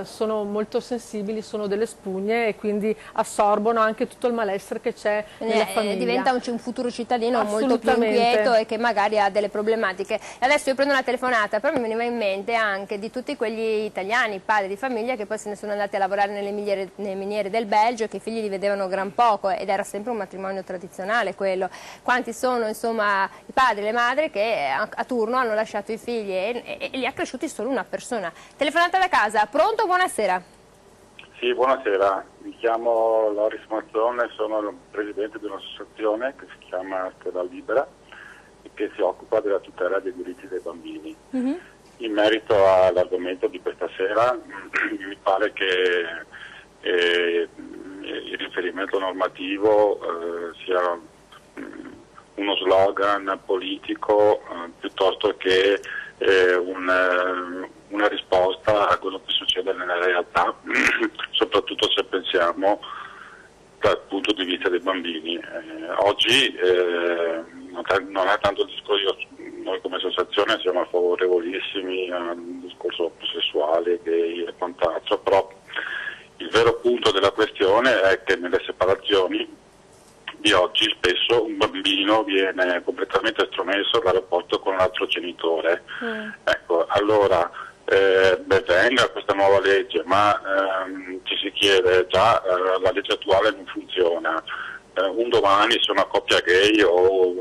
sono molto sensibili, sono delle spugne e quindi assorbono anche tutto il malessere che c'è nella famiglia. Diventa un futuro cittadino molto più inquieto e che magari ha delle problematiche. Adesso io prendo una telefonata, però mi veniva in mente anche di tutti quegli italiani, padri di famiglia, che poi se ne sono andati a lavorare nelle miniere del Belgio, che i figli li vedevano gran poco ed era sempre un matrimonio tradizionale quello. Quanti sono insomma i padri e le madri che a turno hanno lasciato i figli e li ha cresciuti solo una persona. Telefonata da casa. Pronto? Buonasera. Sì, buonasera. Mi chiamo Loris Mazzone, sono il presidente di un'associazione che si chiama Strada Libera e che si occupa della tutela dei diritti dei bambini. In merito all'argomento di questa sera, mi pare che il riferimento normativo sia uno slogan politico piuttosto che una risposta a quello che succede nella realtà, soprattutto se pensiamo dal punto di vista dei bambini. Oggi non è tanto il discorso, noi come associazione siamo favorevolissimi al discorso sessuale, gay e quant'altro, però il vero punto della questione è che nelle separazioni di oggi spesso un bambino viene completamente estromesso dal rapporto con l'altro genitore. Ecco, allora venga questa nuova legge, ma ci si chiede già la legge attuale non funziona. Un domani se una coppia gay o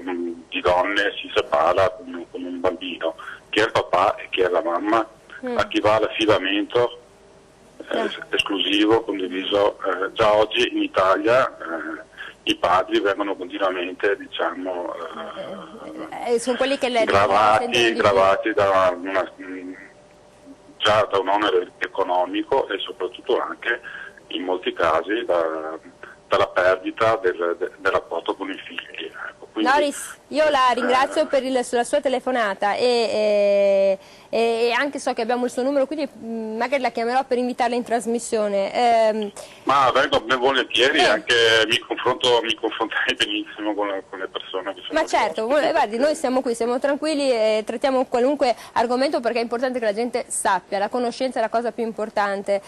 di donne si separa con un bambino, chi è il papà e chi è la mamma? A chi va l'affidamento esclusivo, condiviso? Già oggi in Italia i padri vengono continuamente, diciamo, sono quelli che gravati già da un onere economico e soprattutto anche in molti casi dalla perdita del rapporto con i figli. Ecco, quindi, Doris, io la ringrazio per la sua telefonata e anche so che abbiamo il suo numero, quindi magari la chiamerò per invitarla in trasmissione. ma vengo ben volentieri, anche mi confrontai benissimo con le persone che sono. Ma certo, guardi, noi siamo qui, siamo tranquilli e trattiamo qualunque argomento perché è importante che la gente sappia, la conoscenza è la cosa più importante.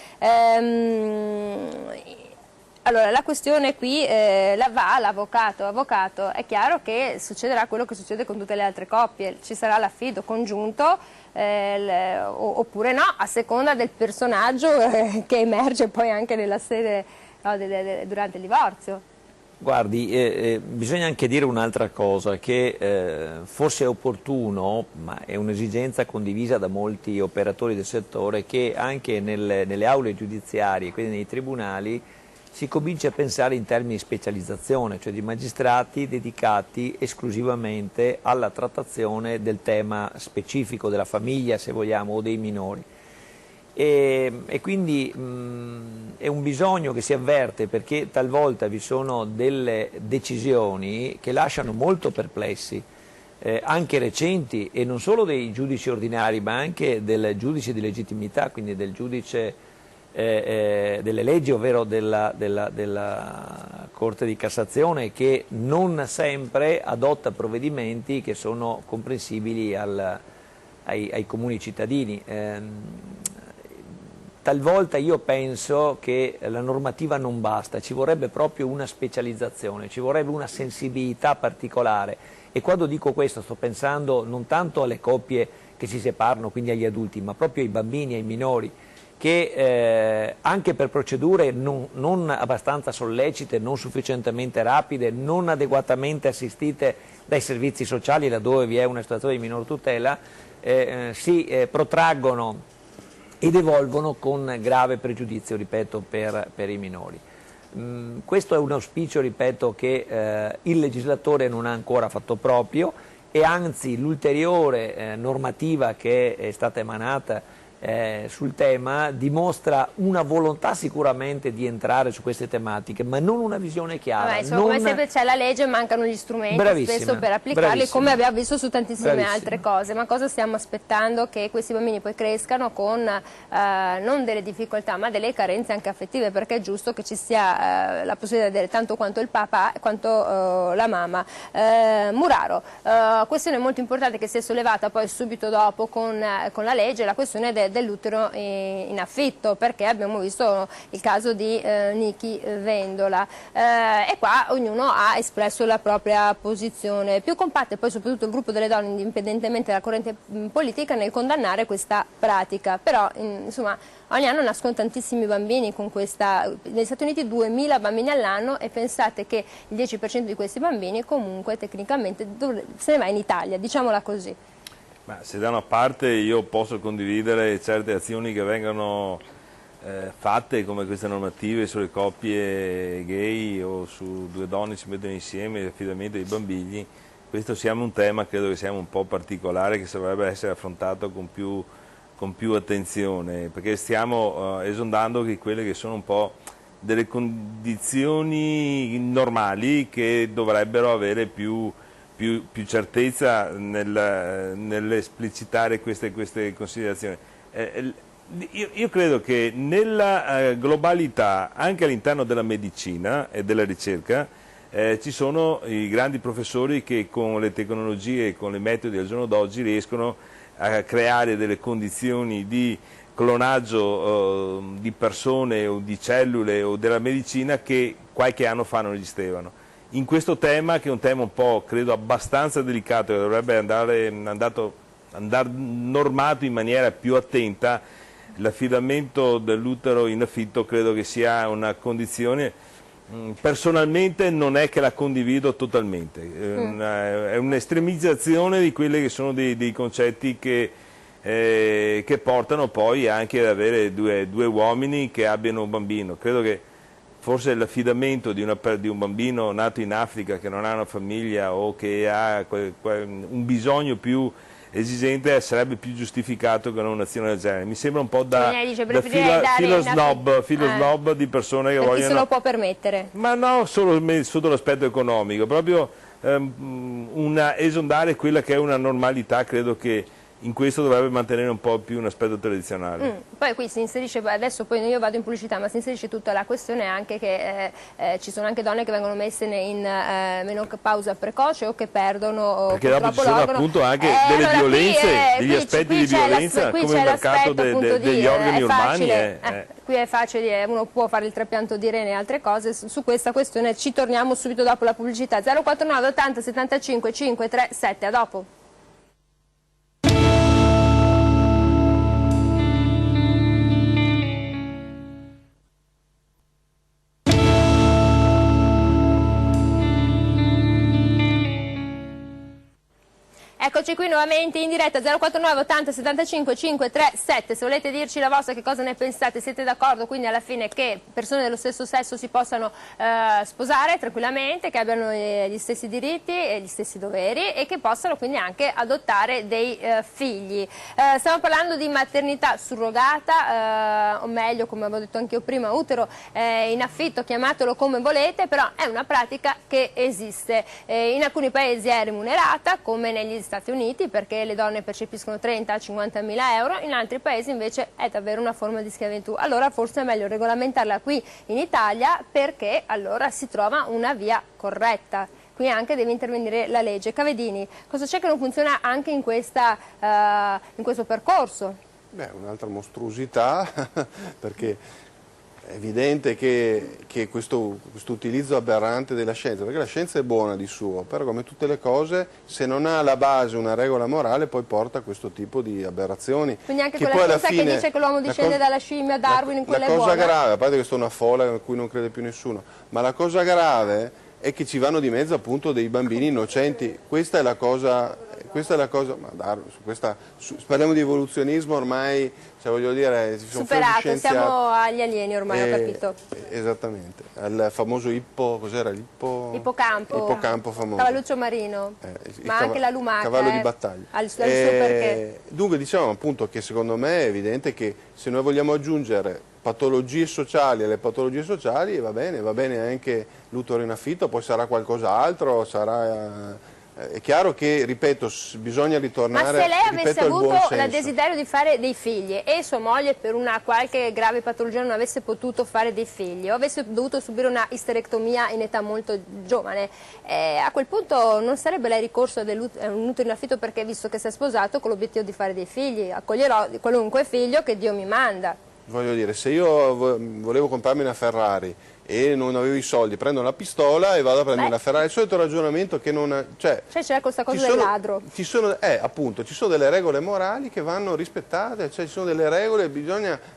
Allora, la questione qui la va all'avvocato. Avvocato, è chiaro che succederà quello che succede con tutte le altre coppie, ci sarà l'affido congiunto oppure no, a seconda del personaggio che emerge poi anche nella sede, no, durante il divorzio. Guardi, bisogna anche dire un'altra cosa, che forse è opportuno, ma è un'esigenza condivisa da molti operatori del settore, che anche nelle aule giudiziarie, quindi nei tribunali, si comincia a pensare in termini di specializzazione, cioè di magistrati dedicati esclusivamente alla trattazione del tema specifico della famiglia, se vogliamo, o dei minori. E quindi è un bisogno che si avverte, perché talvolta vi sono delle decisioni che lasciano molto perplessi, anche recenti, e non solo dei giudici ordinari ma anche del giudice di legittimità, quindi del giudice delle leggi, ovvero della Corte di Cassazione, che non sempre adotta provvedimenti che sono comprensibili ai comuni cittadini. Talvolta io penso che la normativa non basta, ci vorrebbe proprio una specializzazione, ci vorrebbe una sensibilità particolare, e quando dico questo sto pensando non tanto alle coppie che si separano, quindi agli adulti, ma proprio ai bambini, ai minori, che anche per procedure non abbastanza sollecite, non sufficientemente rapide, non adeguatamente assistite dai servizi sociali laddove vi è una situazione di minor tutela, si protraggono ed evolvono con grave pregiudizio, ripeto, per i minori. Questo è un auspicio, ripeto, che il legislatore non ha ancora fatto proprio, e anzi l'ulteriore normativa che è stata emanata sul tema dimostra una volontà sicuramente di entrare su queste tematiche, ma non una visione chiara. Vabbè, insomma, come sempre c'è la legge, mancano gli strumenti spesso per applicarli, come abbiamo visto su tantissime altre cose. Ma cosa stiamo aspettando? Che questi bambini poi crescano con non delle difficoltà ma delle carenze anche affettive, perché è giusto che ci sia la possibilità di avere tanto quanto il papà quanto la mamma. Muraro, questione molto importante che si è sollevata poi subito dopo con la legge, la questione dell'utero in affitto, perché abbiamo visto il caso di Niki Vendola e qua ognuno ha espresso la propria posizione più compatta, e poi soprattutto il gruppo delle donne, indipendentemente dalla corrente politica, nel condannare questa pratica. Però insomma ogni anno nascono tantissimi bambini con questa, negli Stati Uniti 2000 bambini all'anno, e pensate che il 10% di questi bambini comunque tecnicamente se ne va in Italia, diciamola così. Ma se da una parte io posso condividere certe azioni che vengono fatte, come queste normative sulle coppie gay o su due donne che si mettono insieme, l'affidamento dei bambini, questo siamo un tema, credo che sia un po' particolare, che dovrebbe essere affrontato con più attenzione, perché stiamo esondando che quelle che sono un po' delle condizioni normali che dovrebbero avere più certezza nell'esplicitare queste considerazioni. Io credo che nella globalità, anche all'interno della medicina e della ricerca, ci sono i grandi professori che con le tecnologie e con i metodi del giorno d'oggi riescono a creare delle condizioni di clonaggio di persone o di cellule o della medicina che qualche anno fa non esistevano. In questo tema, che è un tema un po', credo, abbastanza delicato, che dovrebbe andare normato in maniera più attenta, l'affidamento dell'utero in affitto credo che sia una condizione, personalmente non è che la condivido totalmente, è un'estremizzazione di quelli che sono dei concetti che portano poi anche ad avere due uomini che abbiano un bambino. Credo che forse l'affidamento di un bambino nato in Africa che non ha una famiglia o che ha un bisogno più esigente sarebbe più giustificato che un'azione del genere. Mi sembra un po' da filo snob di persone che vogliono... chi se lo può permettere. Ma no, solo sotto l'aspetto economico, proprio esondare quella che è una normalità, credo che in questo dovrebbe mantenere un po' più un aspetto tradizionale. Poi qui si inserisce, adesso poi io vado in pubblicità, ma si inserisce tutta la questione anche che ci sono anche donne che vengono messe in menopausa precoce o che perdono perché dopo ci sono appunto anche delle violenze, degli aspetti di violenza come il mercato degli organi urbani. Qui è facile, uno può fare il trapianto di rene e altre cose, su questa questione ci torniamo subito dopo la pubblicità. 049 80 75 537, a dopo. Eccoci qui nuovamente in diretta 049 80 75 537, se volete dirci la vostra, che cosa ne pensate, siete d'accordo quindi alla fine che persone dello stesso sesso si possano sposare tranquillamente, che abbiano gli stessi diritti e gli stessi doveri e che possano quindi anche adottare dei figli. Stiamo parlando di maternità surrogata, o meglio, come avevo detto anche io prima, utero in affitto, chiamatelo come volete, però è una pratica che esiste. In alcuni paesi è remunerata, come negli Stati Uniti, perché le donne percepiscono 30-50 mila euro, in altri paesi invece è davvero una forma di schiavitù. Allora forse è meglio regolamentarla qui in Italia, perché allora si trova una via corretta. Qui anche deve intervenire la legge. Cavedini, cosa c'è che non funziona anche in questo percorso? Beh, un'altra mostruosità, perché è evidente che questo utilizzo aberrante della scienza, perché la scienza è buona di suo, però come tutte le cose, se non ha alla base una regola morale, poi porta a questo tipo di aberrazioni. Quindi anche quella scienza che dice che l'uomo discende dalla scimmia, Darwin, in quella è buona. La cosa grave, a parte che questa è una folla a cui non crede più nessuno, ma la cosa grave è che ci vanno di mezzo appunto dei bambini innocenti. Questa è la cosa, ma parliamo di evoluzionismo ormai, cioè voglio dire, ci sono superato, siamo agli alieni ormai, ho capito. Esattamente, al famoso cos'era ippocampo famoso. Cavalluccio marino, ma anche la lumaca. Cavallo di battaglia. Al suo perché. Dunque diciamo appunto che secondo me è evidente che se noi vogliamo aggiungere patologie sociali alle patologie sociali, va bene anche l'utero in affitto, poi sarà qualcos'altro, è chiaro che, ripeto, bisogna ritornare al buon senso. Ma se lei avesse avuto il desiderio di fare dei figli e sua moglie per una qualche grave patologia non avesse potuto fare dei figli o avesse dovuto subire una isterectomia in età molto giovane, a quel punto non sarebbe lei ricorso a un utero in affitto, perché visto che si è sposato con l'obiettivo di fare dei figli, accoglierò qualunque figlio che Dio mi manda. Voglio dire, se io volevo comprarmi una Ferrari e non avevo i soldi, prendo la pistola e vado a prendere la Ferrari. Il solito ragionamento che non... Cioè c'è questa cosa del ladro. Appunto, ci sono delle regole morali che vanno rispettate, cioè ci sono delle regole,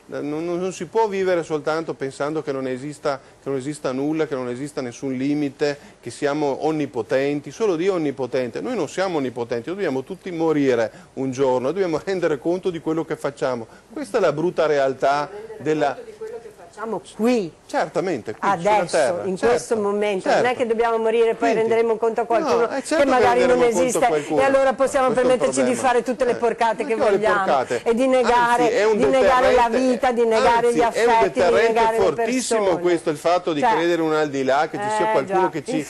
non si può vivere soltanto pensando che non esista nulla, che non esista nessun limite, che siamo onnipotenti. Solo Dio è onnipotente, noi non siamo onnipotenti, noi dobbiamo tutti morire un giorno, dobbiamo rendere conto di quello che facciamo. Questa è la brutta realtà della... qui, certamente, qui adesso, sulla terra, in questo momento, non è che dobbiamo morire e poi renderemo conto a qualcuno certo che magari non esiste e allora possiamo permetterci di fare tutte le porcate che vogliamo e di negare la vita, di negare gli affetti, di negare le persone. È fortissimo questo, il fatto di credere un al di là, che ci sia qualcuno che ci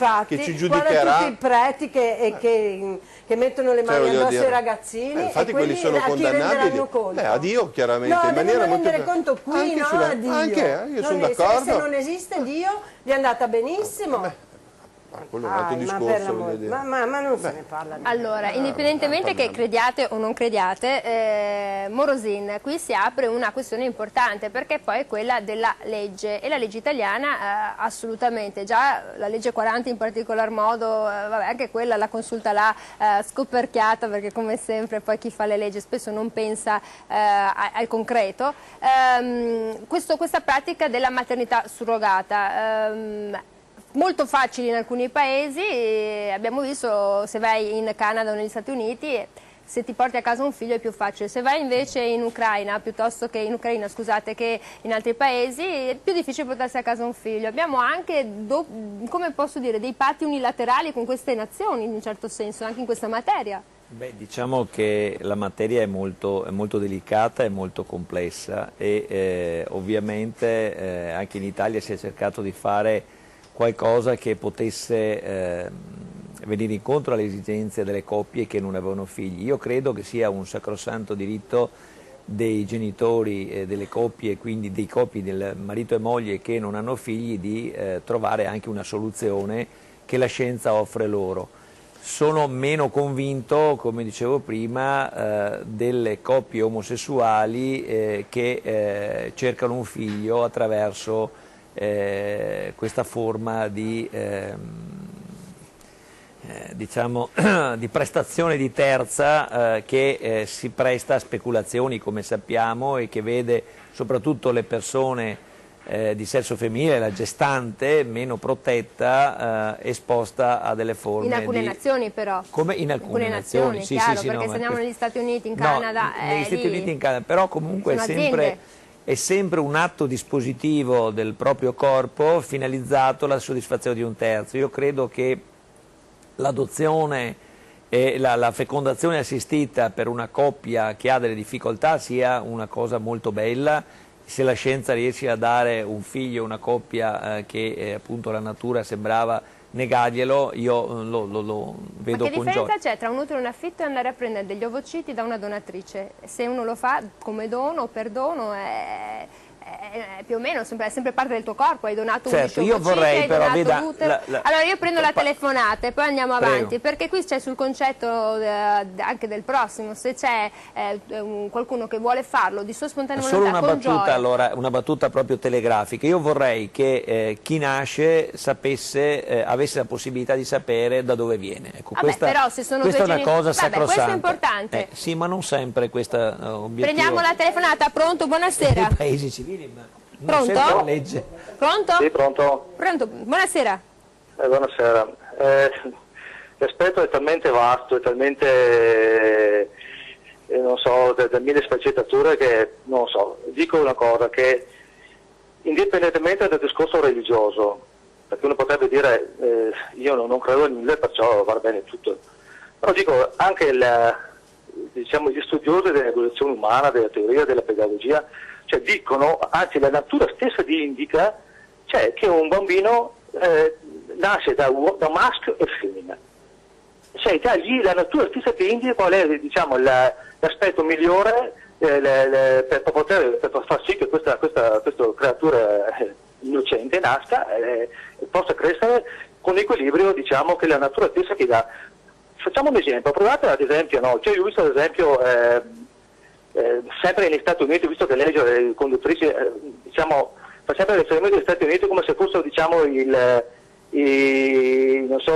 giudicherà. Guarda tutti i preti che mettono le mani addosso ai ragazzini, infatti quelli sono condannabili a Dio, chiaramente, in maniera molto... rendere conto qui, no, a Dio. Io sono d'accordo. Se non esiste Dio, gli è andata benissimo. Quello è un altro discorso, ma non se ne parla. Allora, indipendentemente che crediate o non crediate, Morosin, qui si apre una questione importante, perché poi è quella della legge, e la legge italiana assolutamente, già la legge 40 in particolar modo, anche quella la consulta l'ha scoperchiata, perché come sempre poi chi fa le leggi spesso non pensa al concreto. Questa pratica della maternità surrogata, molto facile in alcuni paesi, abbiamo visto, se vai in Canada o negli Stati Uniti, se ti porti a casa un figlio è più facile. Se vai invece in Ucraina, piuttosto che in Ucraina, scusate, che in altri paesi, è più difficile portarsi a casa un figlio. Abbiamo anche, come posso dire, dei patti unilaterali con queste nazioni, in un certo senso, anche in questa materia. Beh, diciamo che la materia è molto delicata, è molto complessa e ovviamente anche in Italia si è cercato di fare qualcosa che potesse venire incontro alle esigenze delle coppie che non avevano figli. Io credo che sia un sacrosanto diritto dei genitori delle coppie, quindi dei coppie del marito e moglie che non hanno figli, di trovare anche una soluzione che la scienza offre loro. Sono meno convinto, come dicevo prima, delle coppie omosessuali che cercano un figlio attraverso questa forma di, diciamo, di prestazione di terza che si presta a speculazioni, come sappiamo, e che vede soprattutto le persone di sesso femminile, la gestante meno protetta, esposta a delle forme in alcune nazioni però. Come in alcune nazioni, sì, chiaro, sì, sì, perché no, se andiamo negli Stati Uniti, in no, Canada, negli Stati Uniti, in Canada, però comunque è sempre un atto dispositivo del proprio corpo finalizzato alla soddisfazione di un terzo. Io credo che l'adozione e la fecondazione assistita per una coppia che ha delle difficoltà sia una cosa molto bella. Se la scienza riesce a dare un figlio a una coppia che appunto la natura sembrava negarglielo, io lo vedo con gioia. Ma che differenza c'è tra un utero in affitto e andare a prendere degli ovociti da una donatrice? Se uno lo fa come dono o per dono è più o meno è sempre parte del tuo corpo, hai donato certo, 11 io ovociti, vorrei però allora io prendo la telefonata e poi andiamo avanti, perché qui c'è sul concetto anche del prossimo, se c'è qualcuno che vuole farlo di sua spontanea volontà, solo una battuta, allora, una battuta proprio telegrafica. Io vorrei che chi nasce sapesse, avesse la possibilità di sapere da dove viene. Ecco, però se sono questa è una cosa sacrosanta. Questo è importante. Sì, ma non sempre questa obiettivo. Prendiamo la telefonata, pronto? Buonasera. Nei paesi civili, ma non pronto? sempre la legge. Pronto? Sì, pronto. Pronto, buonasera. Buonasera. L'aspetto è talmente vasto, è talmente, non so, da mille sfaccettature che, non so, dico una cosa, che indipendentemente dal discorso religioso, perché uno potrebbe dire io non credo in nulla e perciò va bene tutto, però dico anche diciamo, gli studiosi dell'evoluzione umana, della teoria, della pedagogia, cioè dicono, anzi la natura stessa ti indica, cioè, che un bambino nasce da maschio e femmina. Cioè da lì la natura stessa ti indica qual è, diciamo, l'aspetto migliore per far sì che questa creatura innocente nasca e possa crescere con l'equilibrio, diciamo, che la natura stessa ti dà. Facciamo un esempio, provate ad esempio, no? Cioè io ho visto ad esempio sempre negli Stati Uniti, visto che lei è conduttrice, diciamo, fa sempre riferimento agli Stati Uniti come se fossero, diciamo, non so,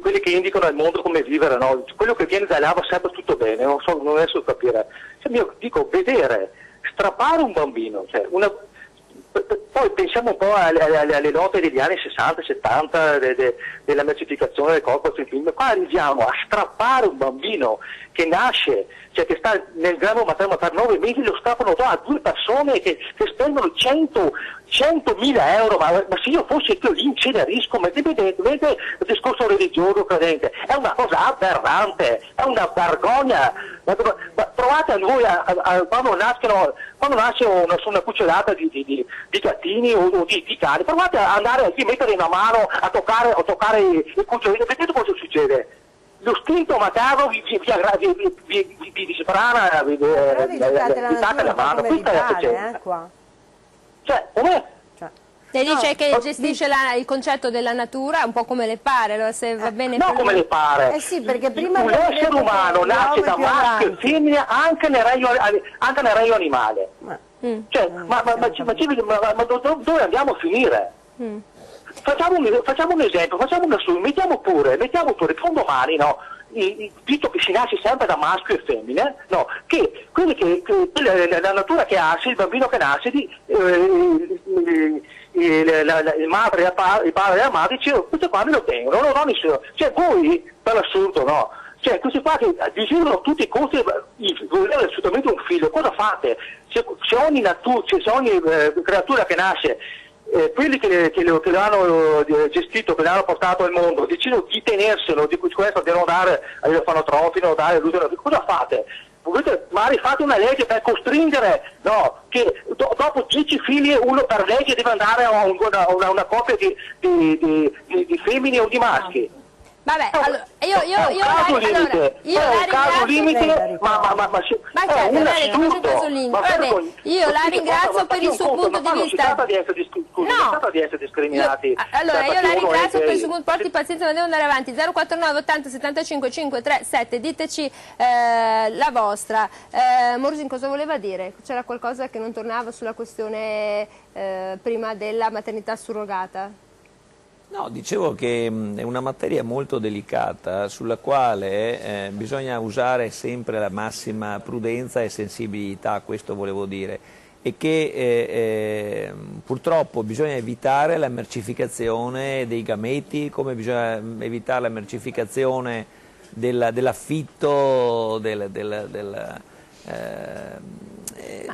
quelli che indicano al mondo come vivere, no? Quello che viene da là va sempre tutto bene, non riesco a capire. Cioè, io dico, vedere, strappare un bambino, cioè poi pensiamo un po' alle note degli anni 60-70 della mercificazione del corpo femminile, qua arriviamo a strappare un bambino che nasce, cioè che sta nel grano materno per 9 mesi, lo strappano a due persone che spendono 100.000 euro, ma se io fossi io lì incenerisco, ma vedete il discorso religioso credente, è una cosa aberrante, è una vergogna. Ma provate a voi quando nasce una cucciolata di gattini o di cani, provate ad andare a mettere una mano a toccare il cucciolino, vedete cosa succede. Lo spirito materno vi sbrana, vi date la mano, questa è la succede. Cioè, come? Lei dice che gestisce il concetto della natura un po' come le pare, allora se va bene. No, come le pare. Sì, perché prima l'essere umano nasce da maschio e femmina anche nel regno animale. Cioè, ma dove andiamo a finire? Facciamo un esempio, mettiamo pure un domani, no? Visto che si nasce sempre da maschio e femmine, no? Che la natura che ha, il bambino che nasce, il padre e la madre, queste qua me lo tengono, non nessuno. Cioè voi, per l'assurdo, no? Cioè, questi qua che desiderano a tutti i costi di volere assolutamente un figlio, cosa fate? Se ogni creatura che nasce, quelli che lo hanno gestito, che l'hanno portato al mondo, decidono di tenerselo, di questo devono dare all'orfanotrofi, devono dare all'utero, cosa fate? Magari fate una legge per costringere, no, che dopo 10 figli uno per legge deve andare a una coppia di femmine o di maschi. Vabbè, allora, io la ringrazio per il suo punto di vista. No, di essere discriminati. Allora, io la ringrazio per il suo punto, porti pazienza, ma devo andare avanti. 049 80 75 537, diteci la vostra. Morsin cosa voleva dire? C'era qualcosa che non tornava sulla questione prima della maternità surrogata? No, dicevo che è una materia molto delicata sulla quale bisogna usare sempre la massima prudenza e sensibilità, questo volevo dire, e che purtroppo bisogna evitare la mercificazione dei gameti, come bisogna evitare la mercificazione dell'affitto,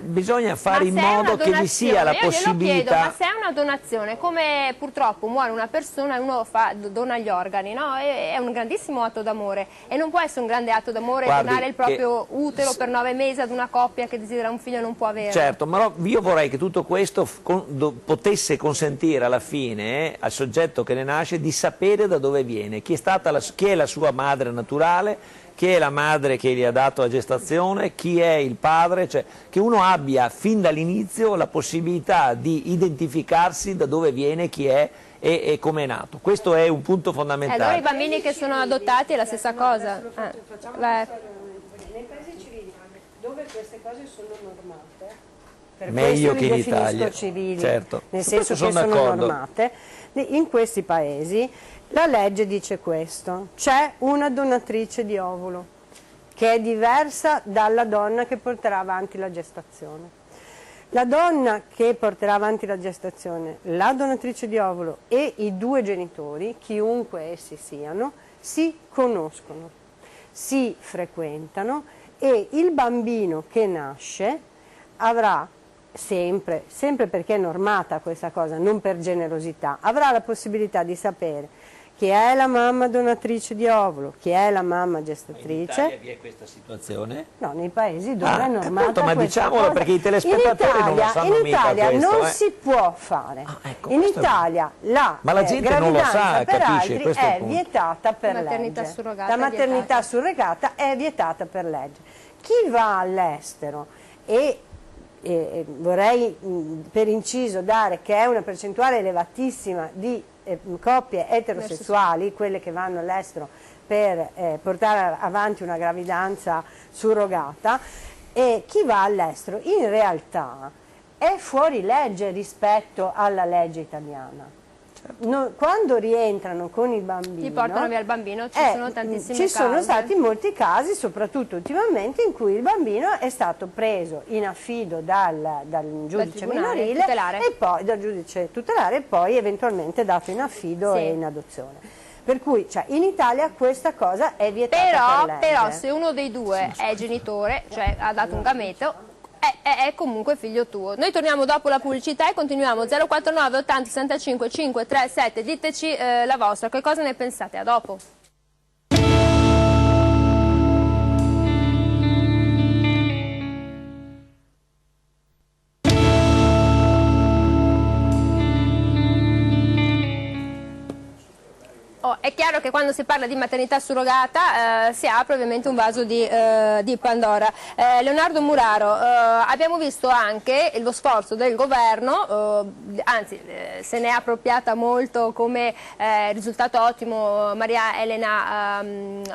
bisogna fare in modo che vi sia la possibilità. Ma se è una donazione, come purtroppo muore una persona e uno dona gli organi, no? È un grandissimo atto d'amore e non può essere un grande atto d'amore donare il proprio utero per 9 mesi ad una coppia che desidera un figlio e non può avere. Certo, ma io vorrei che tutto questo potesse consentire alla fine al soggetto che ne nasce di sapere da dove viene, chi è la sua madre naturale, chi è la madre che gli ha dato la gestazione, chi è il padre, cioè che uno abbia fin dall'inizio la possibilità di identificarsi da dove viene, chi è e come è nato. Questo è un punto fondamentale. Allora i bambini che sono adottati è la stessa cosa. Nei paesi civili dove queste cose sono normate, per meglio questo che li in Italia, civili, certo. nel senso che sono normate, in questi paesi la legge dice questo: c'è una donatrice di ovulo che è diversa dalla donna che porterà avanti la gestazione. La donna che porterà avanti la gestazione, la donatrice di ovulo e i due genitori, chiunque essi siano, si conoscono, si frequentano e il bambino che nasce avrà sempre perché è normata questa cosa, non per generosità, avrà la possibilità di sapere chi è la mamma donatrice di ovulo, chi è la mamma gestatrice. In Italia vi è questa situazione? No, nei paesi dove è normata appunto, ma diciamolo cosa. perché i telespettatori non lo sanno in Italia mica questo, non si può fare. Ecco, in Italia la gente non lo sa, per capisce, altri è vietata per maternità legge. surrogata La maternità surrogata è vietata per legge. Chi va all'estero e vorrei per inciso dare che è una percentuale elevatissima di coppie eterosessuali, quelle che vanno all'estero per portare avanti una gravidanza surrogata, e chi va all'estero in realtà è fuori legge rispetto alla legge italiana. Quando rientrano con il bambino, ti portano via il bambino, ci sono tantissime ci sono cause. stati molti casi, soprattutto ultimamente, in cui il bambino è stato preso in affido dal giudice minorile e poi dal giudice tutelare e poi eventualmente dato in affido e in adozione. Per cui in Italia questa cosa è vietata per legge. Però se uno dei due è genitore, cioè ha dato un gameto, è comunque figlio tuo. Noi torniamo dopo la pubblicità e continuiamo. 049 80 65 537, diteci la vostra, che cosa ne pensate? A dopo. È chiaro che quando si parla di maternità surrogata si apre ovviamente un vaso di Pandora. Leonardo Muraro, abbiamo visto anche lo sforzo del governo, anzi se ne è appropriata molto come risultato ottimo Maria Elena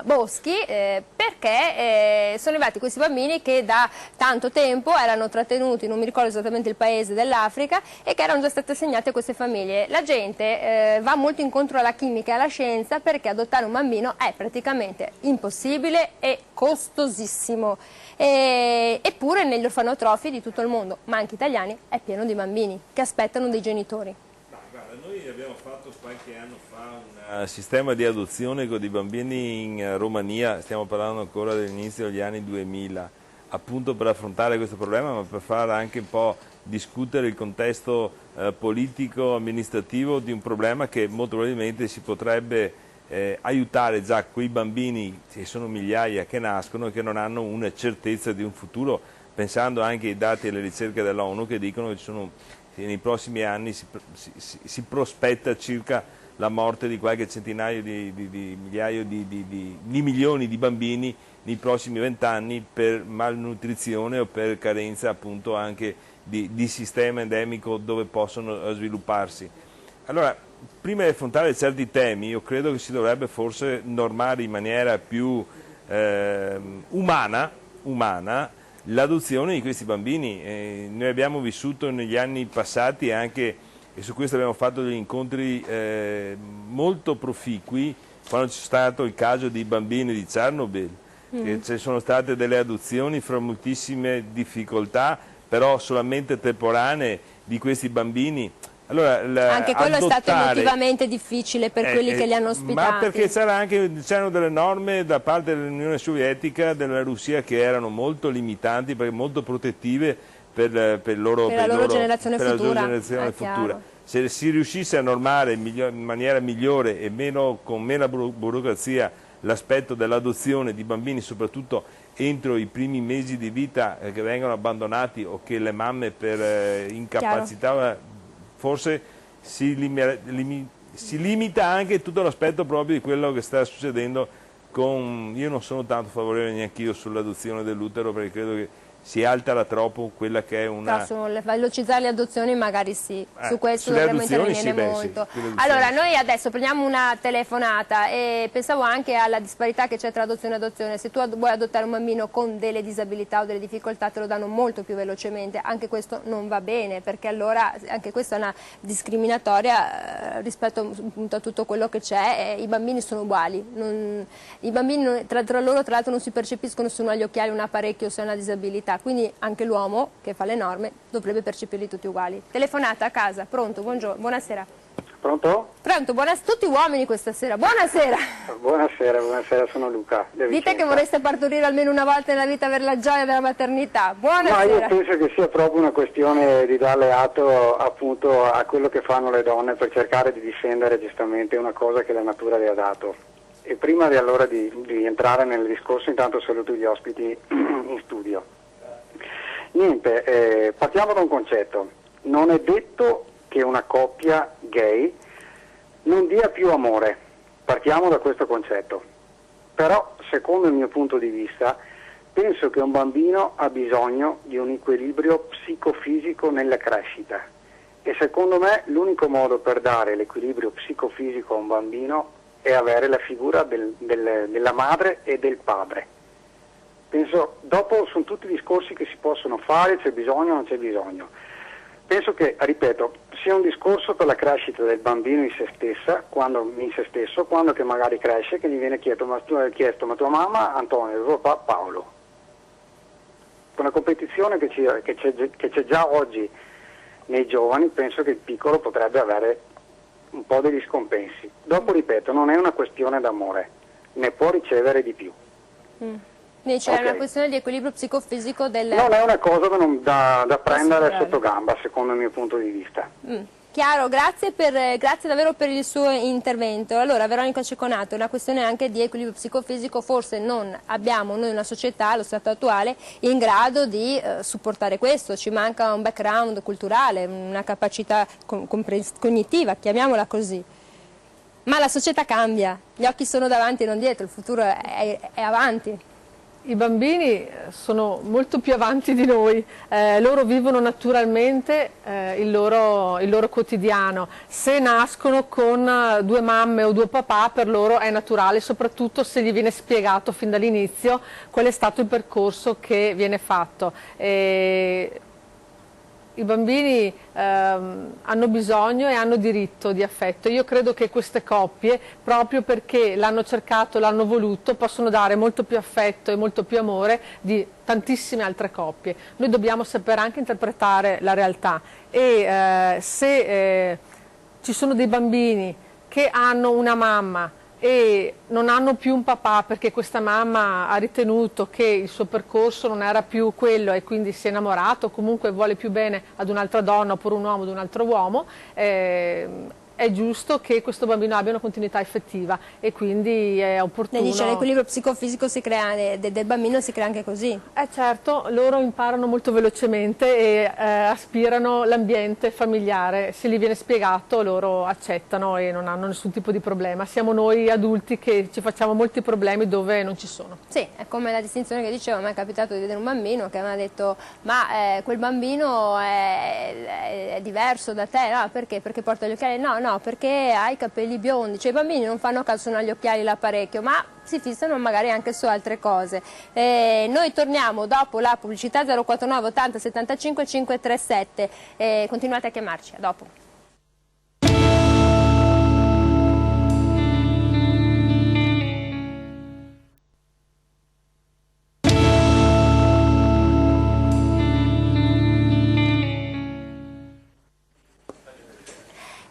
Boschi, perché sono arrivati questi bambini che da tanto tempo erano trattenuti, non mi ricordo esattamente il paese dell'Africa, e che erano già state assegnate a queste famiglie. La gente va molto incontro alla chimica e alla scienza, perché adottare un bambino è praticamente impossibile e costosissimo, eppure negli orfanotrofi di tutto il mondo, ma anche italiani, è pieno di bambini che aspettano dei genitori. Guarda, noi abbiamo fatto qualche anno fa una sistema di adozione di bambini in Romania, stiamo parlando ancora dell'inizio degli anni 2000, appunto per affrontare questo problema, ma per far anche un po' discutere il contesto politico, amministrativo di un problema che molto probabilmente si potrebbe aiutare già quei bambini, che sono migliaia che nascono e che non hanno una certezza di un futuro, pensando anche ai dati e alle ricerche dell'ONU che dicono che nei prossimi anni si prospetta circa la morte di qualche centinaio di migliaio di milioni di bambini nei prossimi 20 anni per malnutrizione o per carenza appunto anche di sistema endemico dove possono svilupparsi. Allora, prima di affrontare certi temi, io credo che si dovrebbe forse normare in maniera più umana l'adozione di questi bambini. Noi abbiamo vissuto negli anni passati anche, e su questo abbiamo fatto degli incontri molto proficui, quando c'è stato il caso di bambini di Chernobyl, che ci sono state delle adozioni fra moltissime difficoltà, però solamente temporanee di questi bambini. Allora, anche quello è stato emotivamente difficile per quelli che li hanno ospitati. Ma perché c'erano delle norme da parte dell'Unione Sovietica, della Russia, che erano molto limitanti, molto protettive per la loro generazione futura. Se si riuscisse a normare in maniera migliore e con meno burocrazia l'aspetto dell'adozione di bambini, soprattutto entro i primi mesi di vita che vengono abbandonati o che le mamme per incapacità, forse si limita anche tutto l'aspetto proprio di quello che sta succedendo io non sono tanto favorevole neanche io sull'adozione dell'utero, perché credo che si altera troppo quella che è una... velocizzare le adozioni magari sì, su questo dovremmo intervenire molto. Sì, allora, noi adesso prendiamo una telefonata e pensavo anche alla disparità che c'è tra adozione e adozione. Se tu vuoi adottare un bambino con delle disabilità o delle difficoltà te lo danno molto più velocemente, anche questo non va bene, perché allora anche questa è una discriminatoria rispetto appunto a tutto quello che c'è. I bambini sono uguali, i bambini tra loro tra l'altro non si percepiscono se uno ha gli occhiali, un apparecchio o se ha una disabilità. Quindi anche l'uomo che fa le norme dovrebbe percepirli tutti uguali. Telefonata a casa, pronto, buonasera. Pronto? Pronto, tutti uomini questa sera, buonasera. Buonasera, sono Luca. Dite che vorreste partorire almeno una volta nella vita per la gioia della maternità, buonasera. No, io penso che sia proprio una questione di darle atto appunto a quello che fanno le donne per cercare di difendere giustamente una cosa che la natura le ha dato. E prima di entrare nel discorso, intanto saluto gli ospiti in studio. Niente, partiamo da un concetto. Non è detto che una coppia gay non dia più amore. Partiamo da questo concetto. Però, secondo il mio punto di vista, penso che un bambino ha bisogno di un equilibrio psicofisico nella crescita. E secondo me l'unico modo per dare l'equilibrio psicofisico a un bambino è avere la figura della madre e del padre. Penso, dopo sono tutti discorsi che si possono fare, c'è bisogno o non c'è bisogno. Penso che, ripeto, sia un discorso per la crescita del bambino in se stesso, quando che magari cresce, che gli viene chiesto, ma tua mamma Antonio, tuo papà Paolo. Con la competizione che c'è già oggi nei giovani, penso che il piccolo potrebbe avere un po' degli scompensi. Dopo, ripeto, non è una questione d'amore, ne può ricevere di più. Quindi c'è una questione di equilibrio psicofisico del... Non è una cosa da prendere sotto gamba, secondo il mio punto di vista. Chiaro, grazie davvero per il suo intervento. Allora, Veronica Ceconato, è una questione anche di equilibrio psicofisico, forse non abbiamo noi una società, allo stato attuale, in grado di supportare questo, ci manca un background culturale, una capacità cognitiva, chiamiamola così. Ma la società cambia, gli occhi sono davanti e non dietro, il futuro è avanti. I bambini sono molto più avanti di noi, loro vivono naturalmente il loro quotidiano. Se nascono con due mamme o due papà, per loro è naturale, soprattutto se gli viene spiegato fin dall'inizio qual è stato il percorso che viene fatto. I bambini hanno bisogno e hanno diritto di affetto. Io credo che queste coppie, proprio perché l'hanno cercato, l'hanno voluto, possono dare molto più affetto e molto più amore di tantissime altre coppie. Noi dobbiamo sapere anche interpretare la realtà e se ci sono dei bambini che hanno una mamma e non hanno più un papà perché questa mamma ha ritenuto che il suo percorso non era più quello e quindi si è innamorato o comunque vuole più bene ad un'altra donna oppure un uomo ad un altro uomo, è giusto che questo bambino abbia una continuità effettiva e quindi è opportuno. Lei dice l'equilibrio psicofisico si crea, del bambino si crea anche così. Certo, loro imparano molto velocemente e aspirano l'ambiente familiare, se gli viene spiegato loro accettano e non hanno nessun tipo di problema. Siamo noi adulti che ci facciamo molti problemi dove non ci sono. Sì, è come la distinzione che dicevo, a me è capitato di vedere un bambino che mi ha detto ma quel bambino è diverso da te, no? Perché? Perché porta gli occhiali? No, perché ha i capelli biondi, cioè i bambini non fanno caso solo agli occhiali l'apparecchio, ma si fissano magari anche su altre cose. Noi torniamo dopo la pubblicità 049 80 75 537, continuate a chiamarci, a dopo.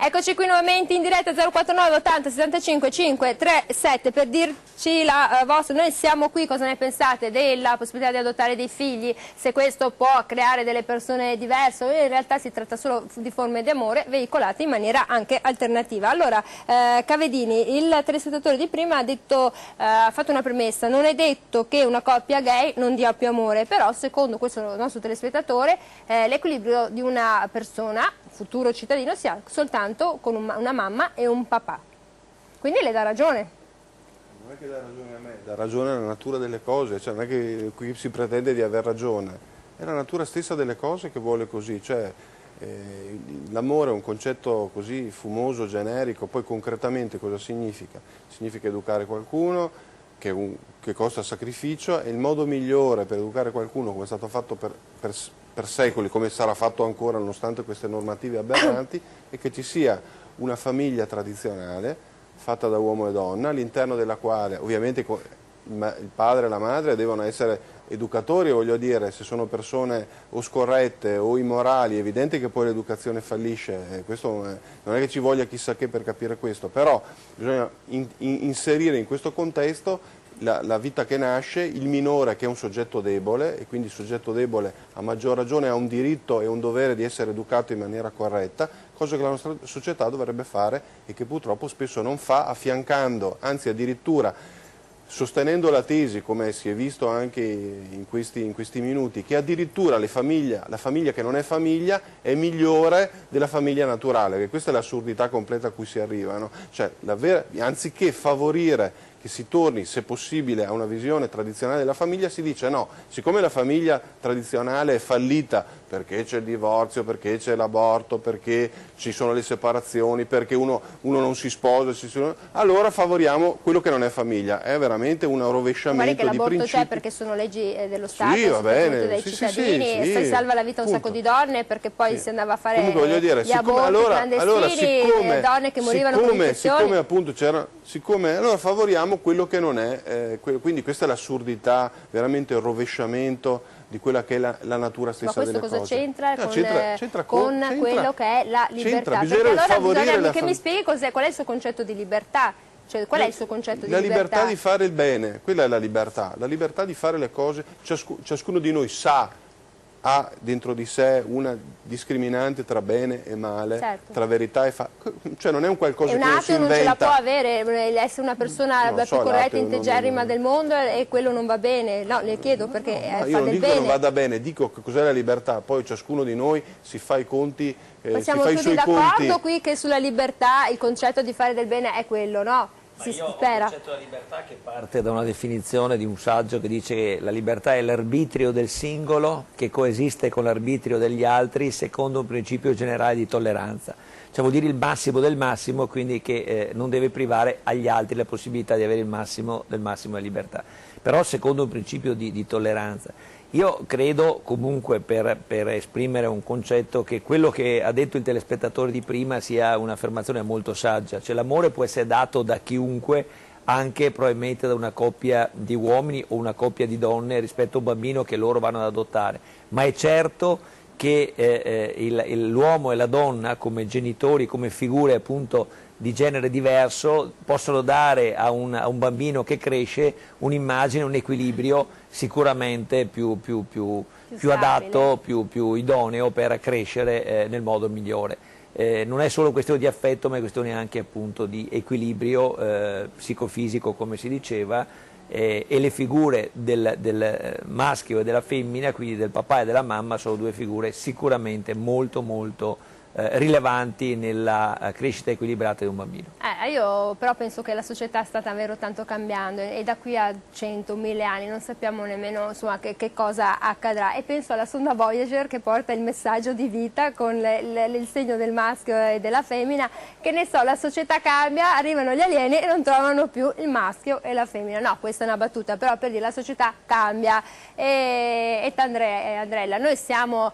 Eccoci qui nuovamente in diretta 049 80 75 537 per dirci la vostra. Noi siamo qui, cosa ne pensate della possibilità di adottare dei figli, se questo può creare delle persone diverse o in realtà si tratta solo di forme di amore veicolate in maniera anche alternativa. Allora, Cavedini, il telespettatore di prima ha fatto una premessa, non è detto che una coppia gay non dia più amore, però secondo questo nostro telespettatore l'equilibrio di una persona, futuro cittadino, si ha soltanto con una mamma e un papà. Quindi le dà ragione. Non è che dà ragione a me, dà ragione alla natura delle cose, cioè non è che qui si pretende di aver ragione, è la natura stessa delle cose che vuole così, cioè l'amore è un concetto così fumoso, generico, poi concretamente cosa significa? Significa educare qualcuno che costa sacrificio e il modo migliore per educare qualcuno, come è stato fatto per secoli, come sarà fatto ancora nonostante queste normative aberranti, è che ci sia una famiglia tradizionale fatta da uomo e donna, all'interno della quale ovviamente il padre e la madre devono essere educatori, voglio dire, se sono persone o scorrette o immorali, è evidente che poi l'educazione fallisce, questo non è che ci voglia chissà che per capire questo, però bisogna inserire in questo contesto la vita che nasce, il minore che è un soggetto debole e quindi il soggetto debole a maggior ragione ha un diritto e un dovere di essere educato in maniera corretta, cosa che la nostra società dovrebbe fare e che purtroppo spesso non fa, affiancando, anzi addirittura sostenendo la tesi, come si è visto anche in questi minuti, che addirittura la famiglia che non è famiglia è migliore della famiglia naturale, che questa è l'assurdità completa a cui si arriva, no? Cioè, anziché favorire che si torni, se possibile, a una visione tradizionale della famiglia, si dice no, siccome la famiglia tradizionale è fallita perché c'è il divorzio, perché c'è l'aborto, perché ci sono le separazioni, perché uno non si sposa, allora favoriamo quello che non è famiglia. È veramente un rovesciamento di principi. Guarda che l'aborto c'è perché sono leggi dello Stato, sì, va bene, dai cittadini, sì, si salva la vita a un sacco di donne perché poi si andava a fare gli aborti clandestini, donne che morivano con infezioni. Allora favoriamo quello che non è, quindi questa è l'assurdità, veramente il rovesciamento di quella che è la natura stessa delle cose. Ma questo cosa c'entra? c'entra con quello che è la libertà? Perché allora bisogna che mi spieghi qual è il suo concetto di libertà? Cioè, qual è il suo concetto di libertà? La libertà di fare il bene, quella è la libertà di fare le cose, ciascuno di noi ha dentro di sé una discriminante tra bene e male, certo, tra verità e cioè non è un qualcosa che non si inventa. non ce la può avere, essere una persona più corretta e integerrima del mondo e quello non va bene, no, le chiedo perché fa del bene. Io non dico che non vada bene, dico che cos'è la libertà, poi ciascuno di noi si fa i conti, siamo tutti d'accordo qui che sulla libertà il concetto di fare del bene è quello, no? Si spera. Il concetto della libertà che parte da una definizione di un saggio che dice che la libertà è l'arbitrio del singolo che coesiste con l'arbitrio degli altri secondo un principio generale di tolleranza. Cioè vuol dire il massimo del massimo, quindi che non deve privare agli altri la possibilità di avere il massimo del massimo della libertà. Però secondo un principio di tolleranza. Io credo comunque, per esprimere un concetto, che quello che ha detto il telespettatore di prima sia un'affermazione molto saggia, cioè l'amore può essere dato da chiunque, anche probabilmente da una coppia di uomini o una coppia di donne rispetto a un bambino che loro vanno ad adottare, ma è certo che l'uomo e la donna come genitori, come figure appunto di genere diverso possono dare a un bambino che cresce un'immagine, un equilibrio sicuramente più adatto, più idoneo per crescere nel modo migliore. Non è solo questione di affetto, ma è questione anche appunto di equilibrio psicofisico, come si diceva, e le figure del maschio e della femmina, quindi del papà e della mamma, sono due figure sicuramente molto rilevanti nella crescita equilibrata di un bambino. Io però penso che la società sta davvero tanto cambiando e da qui a 100.000 anni non sappiamo nemmeno insomma, che cosa accadrà, e penso alla sonda Voyager che porta il messaggio di vita con il segno del maschio e della femmina, che ne so, la società cambia, arrivano gli alieni e non trovano più il maschio e la femmina. No, questa è una battuta, però per dire la società cambia e Andrella, noi siamo